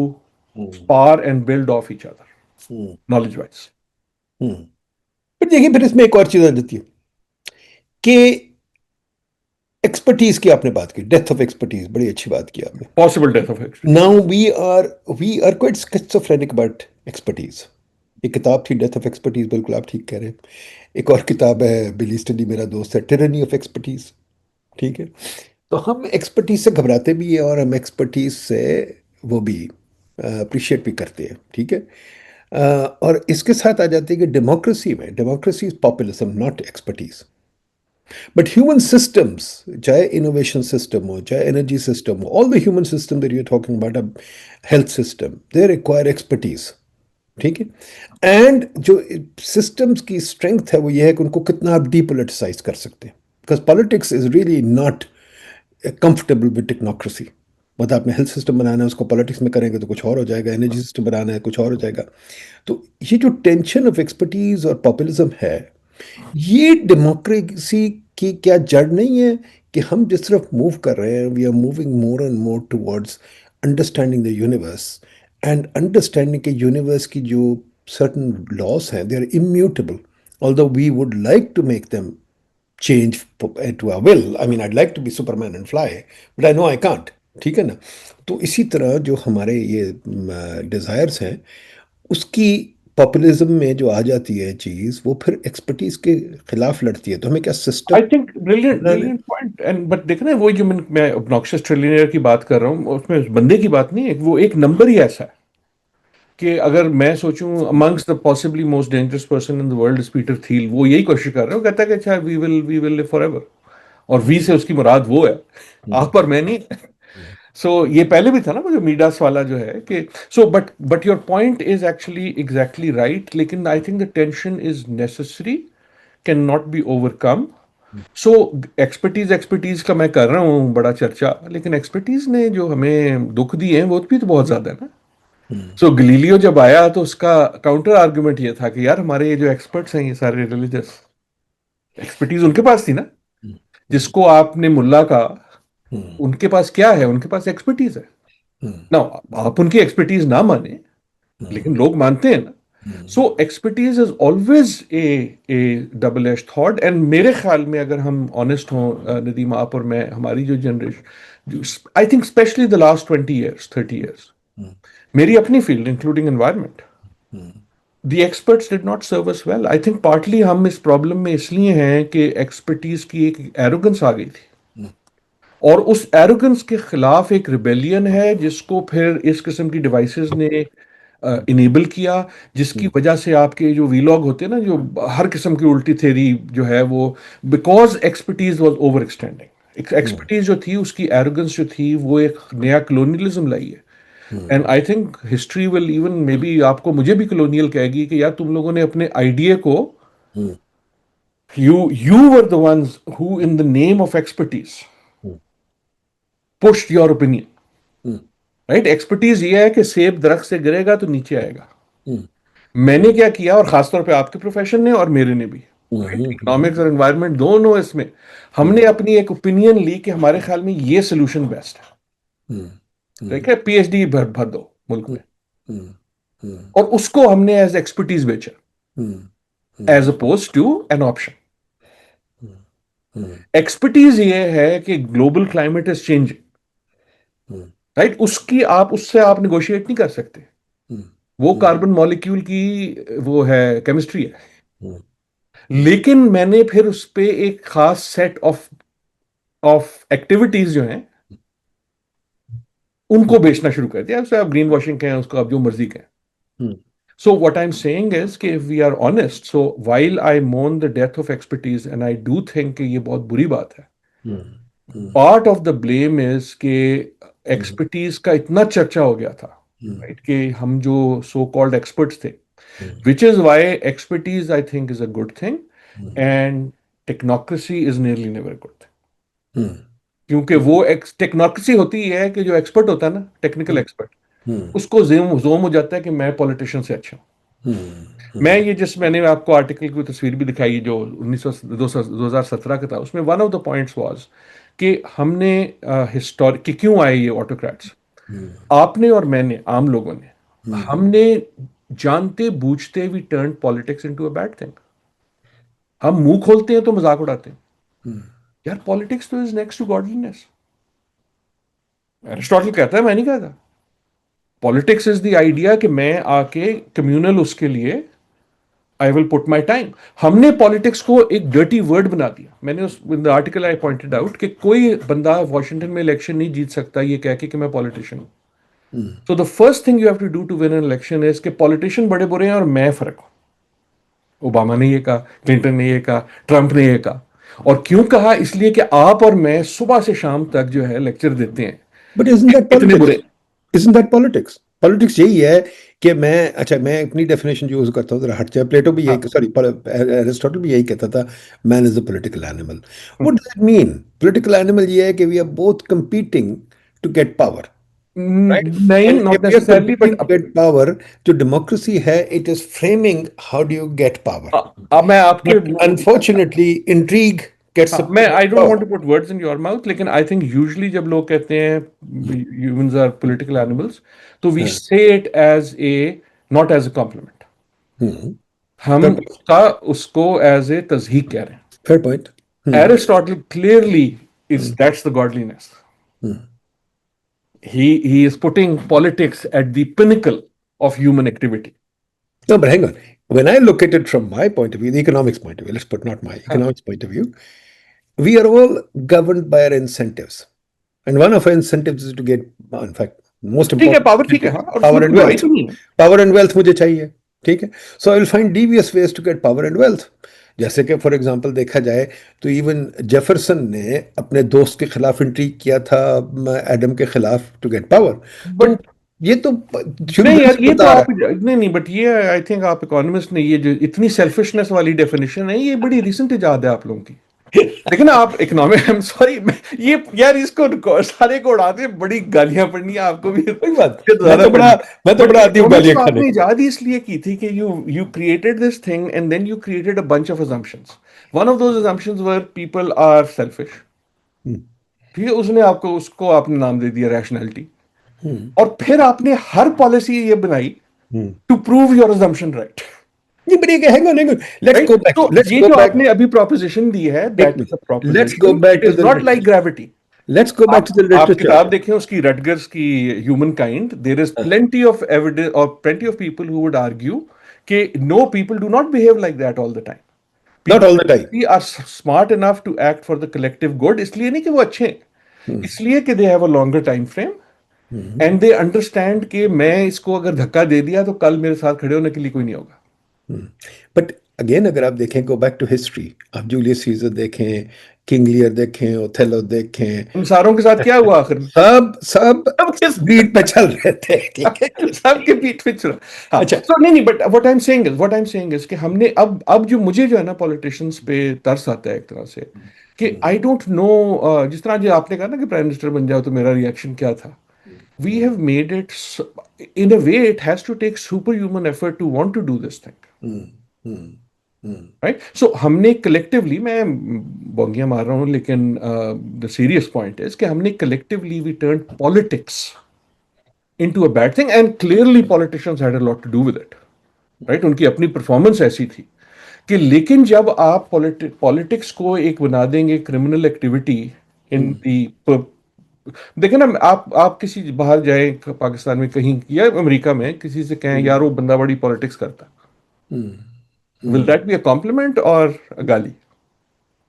spar and build off each other knowledge wise. پھر دیکھیے, پھر اس میں ایک اور چیز آ جاتی ہے کہ ایکسپرٹیز کی آپ نے بات کی, ڈیتھ آف ایکسپرٹیز, بڑی اچھی بات کی آپ نے. Possible death of expertise. Now we are quite schizophrenic about expertise. ایک کتاب تھی ڈیتھ آف ایکسپرٹیز, بالکل آپ ٹھیک کہہ رہے ہیں. ایک اور کتاب ہے, بلی اسٹڈی میرا دوست ہے, ٹیرنی آف ایکسپرٹیز. ٹھیک ہے, تو ہم ایکسپرٹیز سے گھبراتے بھی ہیں اور ہم ایکسپرٹیز سے وہ بھی اپریشیٹ بھی کرتے ہیں. ٹھیک ہے, اور اس کے ساتھ آ جاتی ہے کہ ڈیموکریسی میں, democracy is populism not expertise. But human systems, چاہے انوویشن سسٹم ہو, چاہے انرجی سسٹم ہو, all the human system that you are talking about, health system, they require expertise. ٹھیک ہے, اینڈ جو سسٹمس کی اسٹرینتھ ہے وہ یہ ہے کہ ان کو کتنا آپ ڈی پولیٹیسائز کر سکتے ہیں. Because politics is really not comfortable with technocracy. مطلب آپ نے ہیلتھ سسٹم بنانا ہے, اس کو پالیٹکس میں کریں گے تو کچھ اور ہو جائے گا, انرجی سسٹم بنانا ہے کچھ اور ہو جائے گا. تو یہ جو ٹینشن آف ایکسپرٹیز اور پاپولزم ہے, یہ ڈیموکریسی کی کیا جڑ نہیں ہے کہ ہم جس طرف موو کر رہے ہیں, we are moving more and more towards understanding the universe, and understanding کہ یونیورس کی جو سرٹن لاس ہیں, they are immutable, although we would like to make them change to our will. I mean, I'd like to be Superman and fly, but I know I can't. ٹھیک ہے نا. تو اسی طرح جو ہمارے یہ ڈیزائرس ہیں, اس کی پاپولزم میں جو آ جاتی ہے چیز, وہ پھر ایکسپرٹیز کے خلاف لڑتی ہے. تو ہمیں کیا system, I think brilliant point. And but دیکھیں نا, وہ جو میں obnoxious trillionaire کی بات کر رہا ہوں, اس میں بندے کی بات نہیں ہے, وہ ایک نمبر ہی ایسا ہے کہ اگر میں سوچوں amongst the possibly most dangerous person in the world is Peter Thiel, وہ یہی کوشش کر رہا ہے, وہ کہتا ہے کہ اچھا we will live forever, اور وی سے اس کی مراد وہ ہے, آپ پر میں نہیں. سو یہ پہلے بھی تھا نا وہ جو میڈاس والا جو ہے کہ so but your point is actually exactly right. لیکن I think the tension is necessary, can not be overcome. So expertise کا میں کر رہا ہوں بڑا چرچا, لیکن ایکسپرٹیز نے جو ہمیں دکھ دیے ہیں وہ بھی تو بہت زیادہ ہے نا. سو گلیلیو جب آیا تو اس کا کاؤنٹر آرگومنٹ یہ تھا کہ یار ہمارے یہ جو ایکسپرٹس ہیں, یہ سارے ریلیجس, ایکسپرٹیز ان کے پاس تھی نا, جس کو آپ نے ملا کا, ان کے پاس کیا ہے, ان کے پاس ایکسپرٹیز ہے نا. آپ ان کی ایکسپرٹیز نہ مانیں, لیکن لوگ مانتے ہیں نا. So expertise is always a double edge thought. And میرے خیال میں اگر ہم آنےسٹ ہوں ندیم آپ اور میں, ہماری جو generation, I think especially the last 20 years 30 years, میری اپنی field including environment, the experts did not serve us well. I think partly ہم اس پرابلم میں اس لیے ہیں کہ ایکسپرٹیز کی ایک ایروگنس آ گئی تھی, اور اس ایروگنس کے خلاف ایک ریبیلین ہے جس کو پھر اس قسم کی ڈیوائسز نے انیبل کیا, جس کی وجہ سے آپ کے جو ویلاگ ہوتے ہیں نا, جو ہر قسم کی الٹی تھیری جو ہے وہ, because expertise was over extending. Expertise جو تھی, اس کی ایروگنس جو تھی, وہ ایک نیا کلونیلزم لائی ہے. And I think history will even maybe آپ کو, مجھے بھی کلونیل کہے گی کہ یار تم لوگوں نے اپنے آئیڈیا کو, you were the ones who in the name of expertise pushed your opinion. Right, expertise یہ ہے کہ سیب درخت سے گرے گا تو نیچے آئے گا. میں نے کیا کیا, اور خاص طور پہ آپ کے پروفیشن نے اور میرے نے بھی, اکنامکس اور انوائرمنٹ دونوں, اس میں ہم نے اپنی ایک اوپینین لی کہ ہمارے خیال میں یہ سولوشن بیسٹ ہے. ٹھیک ہے, پی ایچ ڈی بھر دو ملک میں, اور اس کو ہم نے ایز ایکسپرٹیز بیچا, as opposed to an option. Expertise یہ ہے کہ global climate is changing, right, اس سے آپ نیگوشیٹ نہیں کر سکتے. وہ کاربن مالیکیول کی وہ ہے, کیمسٹری ہے. لیکن میں نے پھر اس پہ ایک خاص سیٹ آف ایکٹیویٹیز جو ہیں ان کو بیچنا شروع کر دیا. اسے آپ گرین واشنگ کہیں, اس کو آپ جو مرضی کہیں. So what I'm saying is کہ if we are honest, so while I mourn the death of expertise and I do think کہ یہ بہت بری بات ہے, part of the blame is کہ ایکسپرٹیز کا اتنا چرچا ہو گیا تھا, right, کہ ہم جو so called experts تھے, which is why expertise I think is a good thing and technocracy is nearly never a good thing. کیونکہ وہ ٹیکنوکریسی ہوتی ہے کہ جو ایکسپرٹ ہوتا ہے نا, ٹیکنیکل ایکسپرٹ, اس کو زوم ہو جاتا ہے کہ میں پولیٹیشین سے اچھا ہوں. میں یہ میں نے آپ کو آرٹیکل کی تصویر بھی دکھائی جو 2017 کا تھا, اس میں one of the points was کہ ہم نے کہ کیوں آئے یہ آٹوکریٹس. آپ نے اور میں نے, عام لوگوں نے, ہم نے جانتے بوجھتے we turn politics into a bad thing. ہم منہ کھولتے ہیں تو مذاق اڑاتے ہیں. یار پالیٹکس تو از نیکسٹ ٹو گاڈلینس. ایرسٹاٹل کہتا ہے, میں نہیں کہتا. پالیٹکس از دی آئیڈیا کہ میں آ کے کمیونل اس کے لیے آئی ول پٹ مائی ٹائم. ہم نے پالیٹکس کو ایک ڈرٹی ورڈ بنا دیا. میں نے اس آرٹیکل آئی پوائنٹڈ آؤٹ کہ کوئی بندہ واشنگٹن میں الیکشن نہیں جیت سکتا یہ کہہ کے کہ میں پالیٹیشین ہوں. So the first thing you have to do to win an election is کہ پالیٹیشین بڑے برے ہیں اور میں فرق ہوں. اوباما نے یہ کہا, کلنٹن نے یہ کہا, ٹرمپ نے یہ کہا. اور کیوں کہا؟ اس لیے کہ آپ اور میں صبح سے شام تک جو ہے لیکچر دیتے ہیں. بٹ اتنے برے isn't that politics? پالیٹکس یہی ہے کہ میں اپنی ڈیفینیشن جو یوز کرتا ہوں ذرا ہٹ جائے. پلیٹو بھی یہی, سوری ایرسٹاٹل بھی یہی کہتا تھا, man is a political animal. What does it mean? Political animal یہ ہے کہ we are both competing to get power. نہیں, not necessarily, but get power جو ڈیموکریسی ہے, it is framing how do you get power. اب میں آپ کے unfortunately intrigue gets میں I don't want to put words in your mouth, لیکن I think usually جب لوگ کہتے ہیں humans are political animals, تو we say it as a not as a compliment. ہم اس کو as a تضحیق کہہ رہے ہیں. fair point. Aristotle clearly is that's the godliness. He is putting politics at the pinnacle of human activity. No, but hang on. When I look at it from my point of view, the economics point of view, let's put not my economics point of view, we are all governed by our incentives. And one of our incentives is to get, in fact, most important, power and wealth. Power and wealth مجھے چاہیے, ٹھیک ہے. So I will find devious ways to get power and wealth. جیسے کہ فار ایگزامپل دیکھا جائے تو ایون جیفرسن نے اپنے دوست کے خلاف انٹریگ کیا تھا ایڈم کے خلاف ٹو گیٹ پاور. بٹ یہ تو نہیں, بٹ یہ آئی تھنک آپ اکانومسٹ نے یہ جو اتنی سیلفشنس والی ڈیفینیشن ہے یہ بڑی ریسنٹ ایجاد ہے آپ لوگوں کی. لیکن آپ اکنامک سوری یہ یار اس کو سارے کو اڑاتے, بڑی گالیاں پڑنی ہے آپ کو بھی. میں تو بڑا آتی ہوں گالیاں کھانے. آپ نے ایجاد اس لیے کی تھی کہ you created this thing and then you created a bunch of assumptions. One of those assumptions were people are selfish. ٹھیک ہے, اس نے آپ کو اس کو آپ نے نام دے دیا ریشنلٹی. اور پھر آپ نے ہر پالیسی یہ بنائی to prove your assumption right. نہیں but hang on, let's Right? go back, So let's یہ go جو back. آپ نے ابھی proposition دی ہے, ایک that is minute. a Let's go proposition. back It to is the not like gravity. let's go back to the آپ literature. کتاب دیکھیں اس کی رٹگرز کی humankind, there is plenty of evidence اور plenty of people who would argue کہ no, people do not behave like that all the time. Not all the time. People are smart enough to act for the collective good, اس لیے نہیں کہ وہ اچھے ہیں, اس لیے کہ they have a longer time frame and they understand کہ میں اس کو اگر دھکا دے دیا تو کل میرے ساتھ کھڑے ہونے کے لیے کوئی نہیں ہوگا. بٹ اگین اگر آپ دیکھیں گو بیک ٹو ہسٹری, آپ جولیس سیزر دیکھیں, کنگ لیئر دیکھیں, اوتھیلو دیکھیں, ان ساروں کے ساتھ کیا ہوا آخر میں؟ سب بیٹ پہ چل رہے تھے, ٹھیک ہے, سب کے پیٹ پہ چلا. اچھا. نہیں, but what I'm saying is کہ ہم نے اب جو مجھے جو ہے نا پولیٹیشینس پہ ترس آتا ہے ایک طرح سے کہ آئی ڈونٹ نو, جس طرح جو آپ نے کہا نا کہ پرائم منسٹر بن جاؤ تو میرا ریئیکشن کیا تھا. We have made it, in a way, it has to take superhuman effort to want to do this thing. Right? So ہم نے collectively, میں بونگیاں مار رہا ہوں لیکن the serious point is کہ ہم نے collectively we turned politics into a bad thing and clearly politicians had a lot to do with it. Right? ان کی اپنی پرفارمنس ایسی تھی کہ لیکن جب آپ پالیٹکس کو ایک بنا دیں گے کرمنل ایکٹیویٹی ان دی, دیکھیں نا, آپ کسی باہر جائیں پاکستان میں کہیں یا امریکہ میں کسی سے کہیں یار وہ بندہ بڑی پالیٹکس کرتا, will that be a compliment اور گالی؟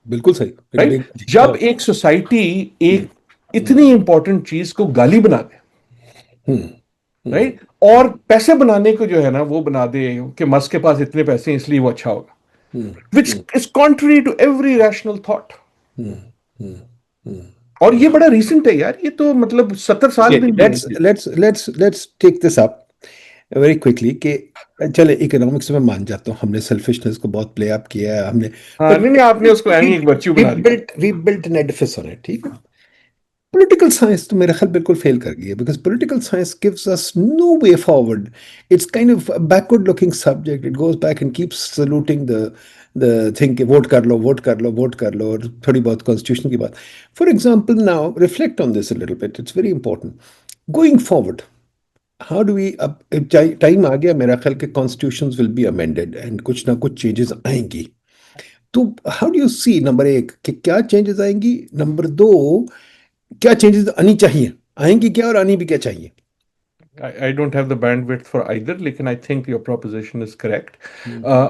بالکل صحیح. Right? جب ایک سوسائٹی ایک اتنی امپورٹنٹ چیز کو گالی بنا دے, رائٹ, اور پیسے بنانے کو جو ہے نا وہ بنا دے کہ مس کے پاس اتنے پیسے ہیں اس لیے وہ اچھا ہوگا, which is contrary to every rational thought. اور یہ بڑا ریسنٹ ہے یار, یہ تو مطلب 70 سال بھی let's take this up very quickly کہ چلے اکنامکس میں مان جاتا ہوں ہم نے سیلفشنس کو بہت پلے اپ کیا ہے, ہم نے نہیں, آپ نے اس کو ایک ورچو بنا دیا. we built an edifice on it, ٹھیک ہے. پولیٹیکل سائنس تو میرا خیال بالکل فیل کر گئی ہے, because political science gives us no way forward. It's kind of a backward looking subject. It goes back and keeps saluting the thing کہ ووٹ کر لو, ووٹ کر لو, ووٹ کر لو, اور تھوڑی بہت کانسٹیٹیوشن کی بات. For example now reflect on this a little bit. It's very important. Going forward, how do we, اب ٹائم آ گیا میرا خیال کہ constitutions will be amended and کچھ نہ کچھ changes آئیں گی. تو how do you see, number ایک کہ کیا چینجز آئیں گی, نمبر دو کیا چینجز آنی چاہیے, آئیں گی کیا اور آنی بھی کیا چاہیے. I don't have the bandwidth for either, لیکن I think your proposition is correct.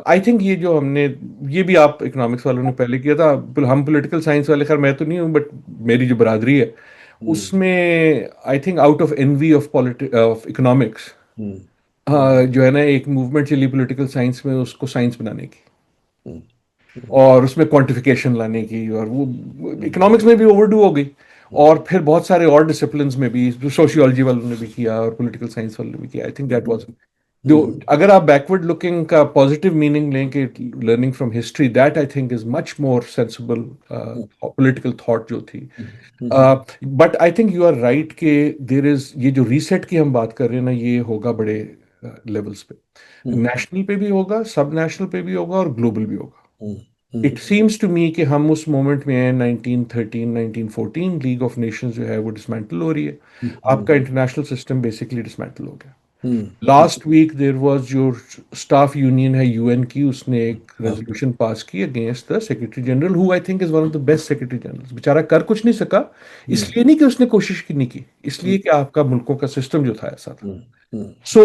I think یہ جو ہم نے, یہ بھی آپ اکنامکس والوں نے پہلے کیا تھا, ہم پولیٹیکل سائنس والے, خیر میں تو نہیں ہوں بٹ میری جو برادری ہے اس میں I think out of envy of economics جو ہے نا ایک موومنٹ چلی پولیٹیکل سائنس میں اس کو سائنس بنانے کی اور اس میں کوانٹیفیکیشن لانے کی, اور وہ اکنامکس میں بھی اوور ڈو ہو گئی, اور پھر بہت سارے اور ڈسپلنس میں بھی, سوشیولوجی والوں نے بھی کیا اور پولیٹیکل سائنس والوں نے بھی کیا. آئی تھنک دیٹ واز جو, اگر آپ بیکورڈ لکنگ کا پازیٹیو میننگ لیں کہ learning from history, that I think is much more sensible political thought جو تھی. But I think you are right کہ دیر از, یہ جو ریسیٹ کی ہم بات کر رہے ہیں نا, یہ ہوگا بڑے لیولس پہ, نیشنل پہ بھی ہوگا, سب نیشنل پہ بھی ہوگا, اور گلوبل بھی ہوگا. اٹ سیمس ٹو می کہ ہم اس مومنٹ میں ہیں 1913 1914, لیگ آف نیشنز جو ہے وہ ڈسمینٹل ہو رہی ہے, آپ کا انٹرنیشنل سسٹم بیسکلی ڈسمینٹل ہو گیا. لاسٹ ویک دیر واز جو اسٹاف یونین ہے UN کی, اس نے ایک ریزولوشن پاس کی against the secretary general, who I think is one of the best secretary general. بیچارہ کر کچھ نہیں سکا, اس لیے نہیں کہ اس نے کوشش کی نہیں کی, اس لیے کہ آپ کا ملکوں کا سسٹم جو تھا ایسا تھا. So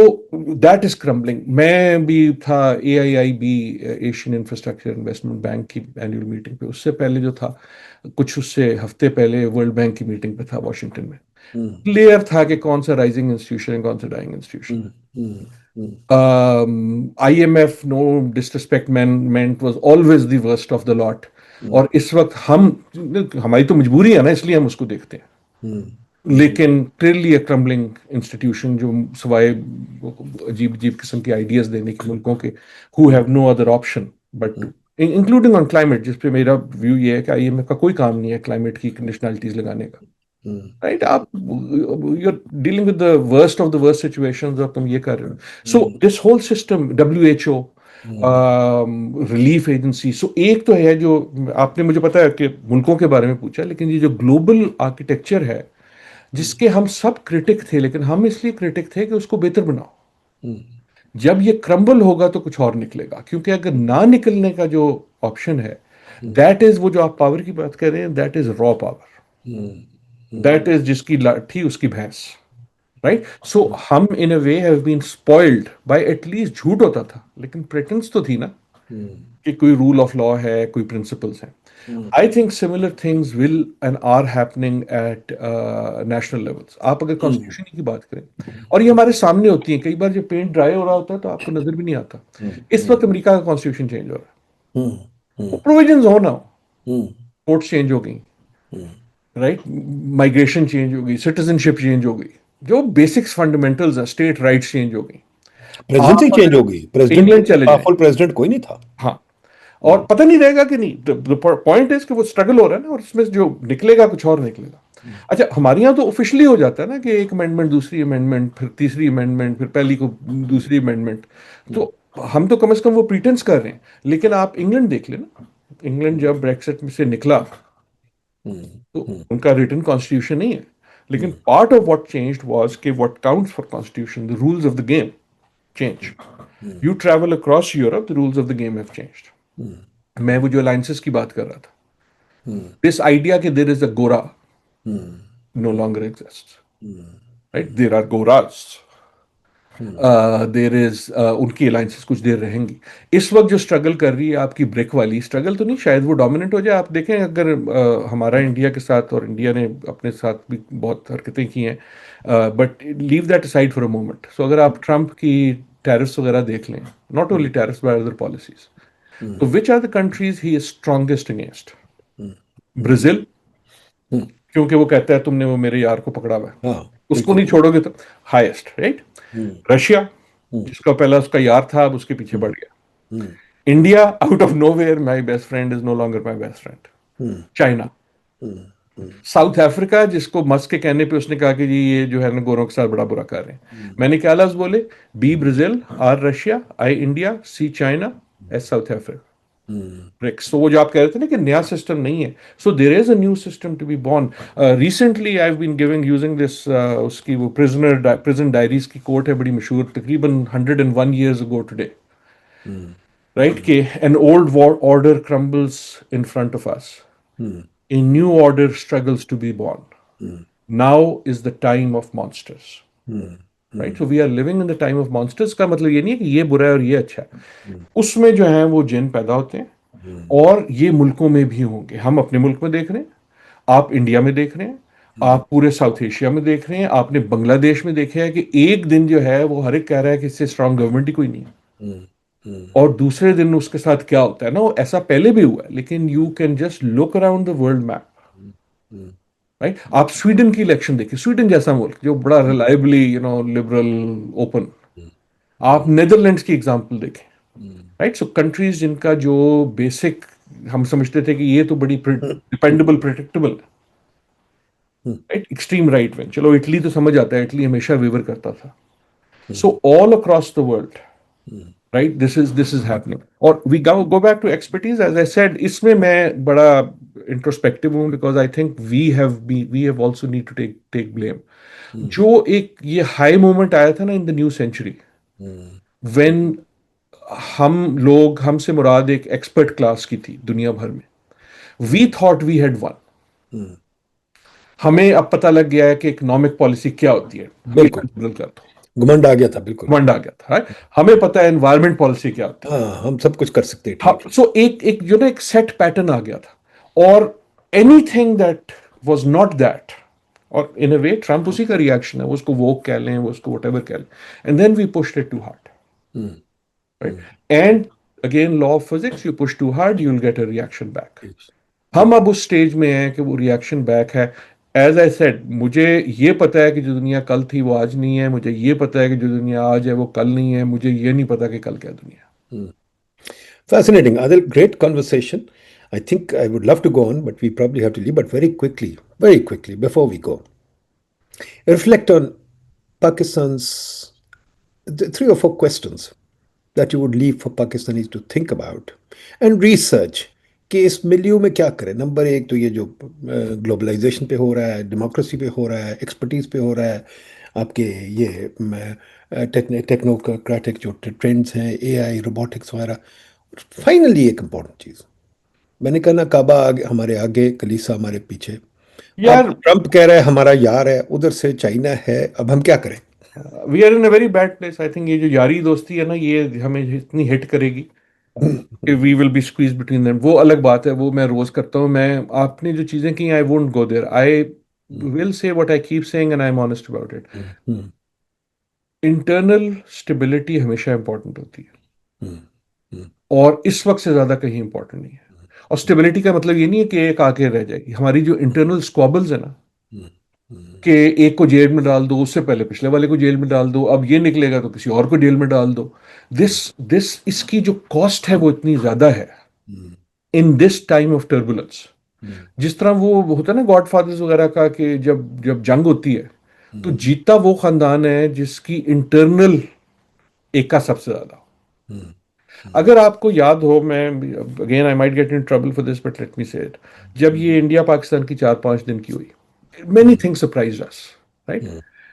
that is crumbling. میں بھی تھا AIIB Asian infrastructure investment bank کی اینیول میٹنگ پہ, اس سے پہلے جو تھا کچھ اس سے ہفتے پہلے ورلڈ بینک کی میٹنگ پہ تھا واشنگٹن میں. کلیئر تھا کہ کون سا رائزنگ انسٹیٹیوشن ہے, کون سا dying institution. IMF, no disrespect meant, was always the worst of the lot. اور اس وقت ہماری تو مجبوری ہے نا, اس لیے ہم اس کو دیکھتے ہیں, لیکن کلیئرلی اے کرمبلنگ انسٹیٹیوشن جو سوائے عجیب عجیب قسم کے آئیڈیاز دینے کے ملکوں کے, who have no other option but to, including on climate, جس پہ میرا ویو یہ ہے کہ IMF کا کوئی کام نہیں ہے کلائمیٹ کی کنڈیشنلٹیز لگانے کا. رائٹ, آپ you are dealing with the worst of the worst situations اور تم یہ کر رہے ہو. So this whole system, WHO, relief agency, so ایک تو ہے جو آپ نے مجھے پتا ہے کہ ملکوں کے بارے میں پوچھا, لیکن یہ جو گلوبل آرکیٹیکچر ہے جس کے ہم سب کرٹک تھے, لیکن ہم اس لیے کرٹک تھے کہ اس کو بہتر بناؤ. جب یہ کرمبل ہوگا تو کچھ اور نکلے گا، کیونکہ اگر نہ نکلنے کا جو آپشن ہے دیٹ از وہ جو آپ پاور کی بات کر رہے ہیں، دیٹ از را پاور، دیٹ از جس کی لاٹھی اس کی بھینس، رائٹ؟ سو ہم in a way have been spoiled by at least, جھوٹ ہوتا تھا لیکن پریٹنس تو تھی نا کہ کوئی رول آف لا ہے، کوئی پرنسپلس ہیں. I think similar things will and are happening at national levels. آپ اگر کانسٹیٹیوشن کی بات کریں، اور یہ ہمارے سامنے ہوتی ہیں، کئی بار جب پینٹ ڈرائی ہو رہا ہوتا ہے تو آپ کو نظر بھی نہیں آتا. اس وقت امریکہ کا کانسٹیٹیوشن چینج ہو رہا ہے، وہ پروویژنز ہو نہ ہو، کورٹس چینج ہو گئی، رائٹ، مائگریشن چینج ہو گئی، سٹیزن شپ چینج ہو گئی، جو بیسکس فنڈامنٹلز ہیں، اسٹیٹ رائٹس چینج ہو گئی. پریزیڈنسی آپ چینج اگر ہو گئی، پریزیڈنٹ انگلینڈ چلے جائیں، پاورفل پریزیڈنٹ کوئی نہیں تھا. ہاں، اور پتہ نہیں رہے گا کہ نہیں. پوائنٹ از کہ وہ اسٹرگل ہو رہا ہے نا، اور اس میں جو نکلے گا کچھ اور نکلے گا. اچھا، ہمارے یہاں تو آفیشلی ہو جاتا ہے نا کہ ایک امینڈمنٹ، دوسری امینڈمنٹ، پھر تیسری امینڈمنٹ، پھر پہلی کو دوسری امینڈمنٹ. تو ہم تو کم از کم وہ پریٹنس کر رہے ہیں. لیکن آپ انگلینڈ دیکھ لیں نا، انگلینڈ جب بریکسٹ میں سے نکلا تو ان کا ریٹن کانسٹیٹیوشن نہیں ہے، لیکن part of what changed was کہ what counts for constitution, the rules of the game change. You travel across Europe, the rules of the game have changed. میں وہ جو alliances کی بات کر رہا تھا، this idea کہ there is a Gora no longer exists, right? There are Goras. دیر از ان کی الائنسز کچھ دیر رہیں گی. اس وقت جو اسٹرگل کر رہی ہے آپ کی بریک والی اسٹرگل تو نہیں، شاید وہ ڈومیننٹ ہو جائے. آپ دیکھیں اگر ہمارا انڈیا کے ساتھ، اور انڈیا نے اپنے ساتھ بھی بہت حرکتیں کی ہیں، but leave that aside for a moment. So اگر آپ ٹرمپ کی ٹیرفس وغیرہ دیکھ لیں، not only tariffs by other policies, تو which are the countries he is strongest against? Brazil, کیونکہ وہ کہتا ہے تم نے وہ میرے یار کو پکڑا ہوا ہے، ہاں اس کو نہیں چھوڑو گے تو. Highest, right. رشیا، جس کا پہلا اس کا یار تھا، اب اس کے پیچھے بڑھ گیا. India, out of nowhere my best friend is no longer my best friend. China. South Africa, جس کو مسک کے کہنے پہ اس نے کہا کہ جی یہ جو ہے نا گوروں کے ساتھ بڑا برا کر رہے ہیں. میں نے کیا لفظ بولے؟ B Brazil, R Russia, I India, C China, S South Africa. تو وہ جو آپ کہہ رہے تھے نا کہ نیا سسٹم نہیں ہے، so there is a new system to be born. Recently I been giving using this, اس کی وہ پرزن ڈائریز کی کوٹ ہے بڑی مشہور، تقریباً 101 years ago today, رائٹ، کہ an old order crumbles in front of us, a new order struggles to be born. Now is the time of monsters. Right? So we are living in the time of monsters. کا مطلب یہ نہیں ہے کہ یہ برا ہے اور یہ اچھا ہے. اس میں جو ہیں وہ جن پیدا ہوتے ہیں، اور یہ ملکوں میں بھی ہوں گے. ہم اپنے ملک میں دیکھ رہے ہیں، آپ انڈیا میں دیکھ رہے ہیں، آپ پورے ساؤتھ ایشیا میں دیکھ رہے ہیں، آپ نے بنگلہ دیش میں دیکھا ہے کہ ایک دن جو ہے وہ ہر ایک کہہ رہا ہے کہ اس سے اسٹرانگ گورنمنٹ ہی کوئی نہیں ہے، اور دوسرے دن اس کے ساتھ کیا ہوتا ہے نا، وہ ایسا پہلے بھی ہوا ہے. لیکن you can just look around the world map, right. آپ سویڈن کی الیکشن دیکھیں، سویڈن جیسا ملک جو بڑا ریلائبلی لبرل، اوپن. آپ نیدرلینڈس کی ایگزامپل دیکھیں، رائٹ. سو کنٹریز جن کا جو بیسک ہم سمجھتے تھے کہ یہ تو بڑی dependable, predictable, right. Extreme right wing, چلو اٹلی تو سمجھ آتا ہے، اٹلی ہمیشہ ویور کرتا تھا. So all across the world, right, this is happening. اور we go back to expertise, as I said. اس میں میں بڑا انٹروسپیکٹو ہوں، because I think we have also need to take blame. جو ایک یہ ہائی مومنٹ آیا تھا نا in the new century, when ہم سے مراد ایک ایکسپرٹ کلاس کی تھی دنیا بھر میں. We thought we had one. ہمیں اب پتہ لگ گیا ہے کہ اکنامک پالیسی کیا ہوتی ہے. بالکل کر دو، گمنڈ آ گیا تھا، بالکل گمنڈ آ گیا تھا. ہمیں پتہ ہے انوائرمنٹ پالیسی کیا ہوتی ہے. ہاں، ہم سب کچھ کر سکتے ہیں. ٹھیک. سو ایک جو نا ایک سیٹ پیٹرن آ گیا تھا، اور any thing that was not that. اور ان اے وے ٹرمپ اسی کا ریئیکشن ہے، وہ اس کو ووک کہہ لیں، وہ اس کو وٹ ایور کہہ لیں. And then we pushed it too hard, right. And again law of physics, you push too hard you will get a reaction back. ہم اب اس سٹیج میں ہیں کہ وہ ریئیکشن بیک ہے. ایز آئی سیڈ، مجھے یہ پتا ہے کہ جو دنیا کل تھی وہ آج نہیں ہے. مجھے یہ پتا ہے کہ جو دنیا آج ہے وہ کل نہیں ہے. مجھے یہ نہیں پتا کہ کل کیا دنیا ہے. Fascinating. Adil, great conversation. I think I would love to go on, but we probably have to leave. But very quickly, before we go, reflect on Pakistan's three or four questions that you would leave for Pakistanis to think about and research. کہ اس ملیو میں کیا کرے. نمبر ایک تو یہ جو گلوبلائزیشن پہ ہو رہا ہے، ڈیموکریسی پہ ہو رہا ہے، ایکسپرٹیز پہ ہو رہا ہے، آپ کے یہ ٹیکنوکریٹک جو ٹرینڈز ہیں اے آئی روبوٹکس وغیرہ. فائنلی ایک امپورٹنٹ چیز میں نے کہا نا، کعبہ ہمارے آگے، کلیسا ہمارے پیچھے. اب یار ٹرمپ کہہ رہا ہے ہمارا یار ہے، ادھر سے چائنا ہے، اب ہم کیا کریں؟ We are in a very bad place. I think یہ جو یاری دوستی ہے نا، یہ ہمیں اتنی ہٹ کرے گی کہ we will be squeeze between them. وہ الگ بات ہے، وہ میں روز کرتا ہوں. میں آپ نے جو چیزیں کی، I won't go there. I will say what I keep saying and I am honest about it. Internal stability ہمیشہ امپورٹنٹ ہوتی ہے، اور اس وقت سے زیادہ کہیں امپورٹنٹ نہیں ہے. اور اسٹیبلٹی کا مطلب یہ نہیں ہے کہ ایک آ کے رہ جائے گی. ہماری جو انٹرنل اسکوابلز ہیں نا، کہ ایک کو جیل میں ڈال دو، اس سے پہلے پچھلے والے کو جیل میں ڈال دو، اب یہ نکلے گا تو کسی اور کو جیل میں ڈال دو. اس کی جو کاسٹ ہے وہ اتنی زیادہ ہے ان دس ٹائم آف ٹربولنس. جس طرح وہ ہوتا ہے نا گاڈ فادرز وغیرہ کا، کہ جب جنگ ہوتی ہے تو جیتا وہ خاندان ہے جس کی انٹرنل ایکا سب سے زیادہ. اگر آپ کو یاد ہو، میں again I might get in trouble for this but let me say it, جب یہ انڈیا پاکستان کی 4-5 دن کی ہوئی، many things surprised us, right?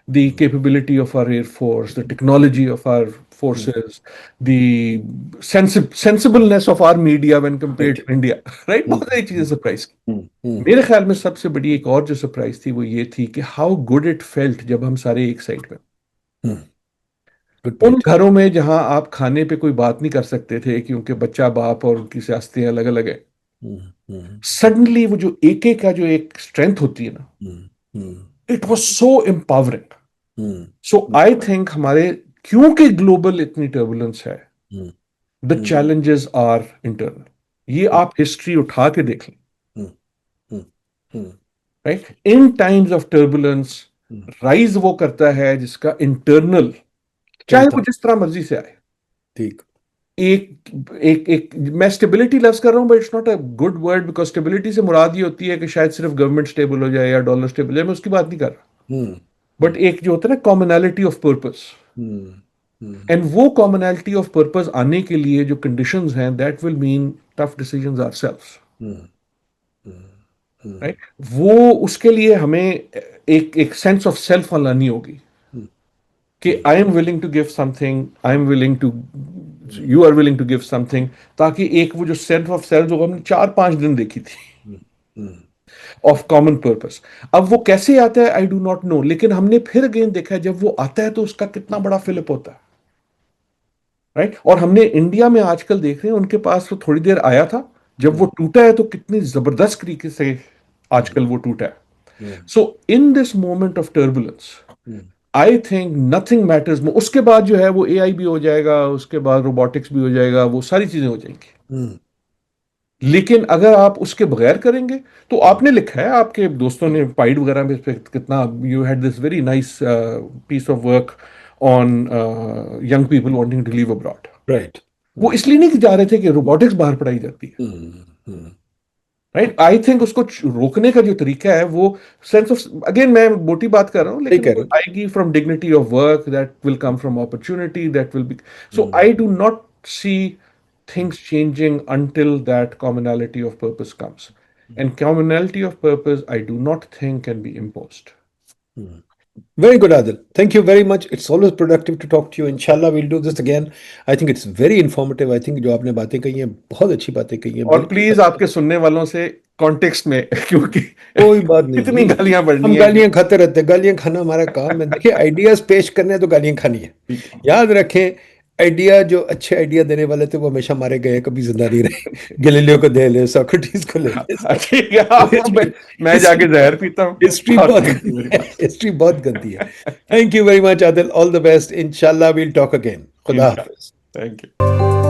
The capability of our air force, the technology of our forces, the sensibleness of our media when compared to India, right? بہت ساری چیزیں سرپرائز کی. میرے خیال میں سب سے بڑی ایک اور جو سرپرائز تھی وہ یہ تھی کہ ہاؤ گڈ اٹ فیلٹ جب ہم سارے ایک سائڈ پہ. ان گھروں میں جہاں آپ کھانے پہ کوئی بات نہیں کر سکتے تھے کیونکہ بچہ باپ اور ان کی سیاستیں الگ الگ ہیں، سڈنلی وہ جو ایک کا جو ایک اسٹرینتھ ہوتی ہے نا، it was so empowering. So I think ہمارے کیونکہ گلوبل اتنی ٹربولنس ہے، دا چیلنجز آر انٹرنل. یہ آپ ہسٹری اٹھا کے دیکھ لیں، right? In Times of turbulence rise وہ کرتا ہے جس کا انٹرنل، چاہے وہ جس طرح مرضی سے آئے. ٹھیک. ایک میں اسٹیبلٹی لفظ کر رہا ہوں، but it's not a good word, because stability سے مراد یہ ہوتی ہے کہ شاید صرف گورنمنٹ اسٹیبل ہو جائے یا ڈالر اسٹیبل ہو جائے، میں اس کی بات نہیں کر رہا. بٹ ایک جو ہوتا ہے نا کامنالٹی آف پرپز، اینڈ وہ کامنالٹی آف پرپز آنے کے لیے جو کنڈیشنز ہیں، that will mean tough decisions ourselves, right? وہ اس کے لیے ہمیں ایک سینس آف سیلف لانی ہوگی کہ I am willing to give something, I am willing to, you are willing to give something, تاکہ ایک وہ جو سینس آف سیلف جو ہم نے 4-5 دن دیکھی تھی آف کامن پرپس. اب وہ کیسے آتا ہے آئی ڈو ناٹ نو، لیکن ہم نے پھر اگین دیکھا ہے جب وہ آتا ہے تو اس کا کتنا بڑا فلپ ہوتا ہے، رائٹ؟ اور ہم نے انڈیا میں آج کل دیکھ رہے ہیں، ان کے پاس وہ تھوڑی دیر آیا تھا، جب وہ ٹوٹا ہے تو کتنی زبردست طریقے سے آج کل وہ ٹوٹا ہے. So in this moment of turbulence I think nothing matters. اس کے بعد جو ہے وہ اے آئی بھی ہو جائے گا، اس کے بعد روبوٹکس بھی ہو جائے گا، وہ ساری چیزیں ہو جائیں گی. لیکن اگر آپ اس کے بغیر کریں گے تو آپ نے لکھا ہے، آپ کے دوستوں نے پائڈ وغیرہ میں کتنا، you had this very nice piece of work on young people wanting to leave abroad. Right. وہ اس لیے نہیں جا رہے تھے کہ روبوٹکس باہر پڑھائی جاتی ہے، رائٹ؟ آئی تھنک اس کو روکنے کا جو طریقہ ہے وہ سینس آف، اگین میں موٹی بات کر رہا ہوں، لیکن وہ آئے گی from dignity of work, that will come from opportunity, that will be. So I do not see things changing until that commonality of purpose comes. And commonality of purpose, I do not think can be imposed. Very good, Adil. Thank you very much. It's always productive to talk to you. Inshallah, we'll do this again. I think it's very informative. I think جو آپ نے باتیں کہی ہیں بہت اچھی باتیں کہی ہیں. اور پلیز آپ کے سننے والوں سے کانٹیکسٹ میں، کیونکہ کوئی بات نہیں، اتنی گالیاں پڑنی ہم ہیں. گالیاں کھاتے رہتے ہیں، گالیاں کھانا ہمارا کام ہے. دیکھیں آئیڈیاز پیش کرنے ہیں تو گالیاں کھانی ہے. یاد رکھیں آئیڈیا، جو اچھے آئیڈیا دینے والے تھے وہ ہمیشہ مارے گئے، کبھی زندہ نہیں رہے. گلیلیو کو دے لے، سوکریٹس کو لے لے. میں جا کے زہر پیتا ہوں. ہسٹری بہت گندی ہے، ہسٹری بہت گندی ہے. Thank you very much Adil, all the best. انشاءاللہ ویل ٹاک اگین. خدا حافظ. Thank you.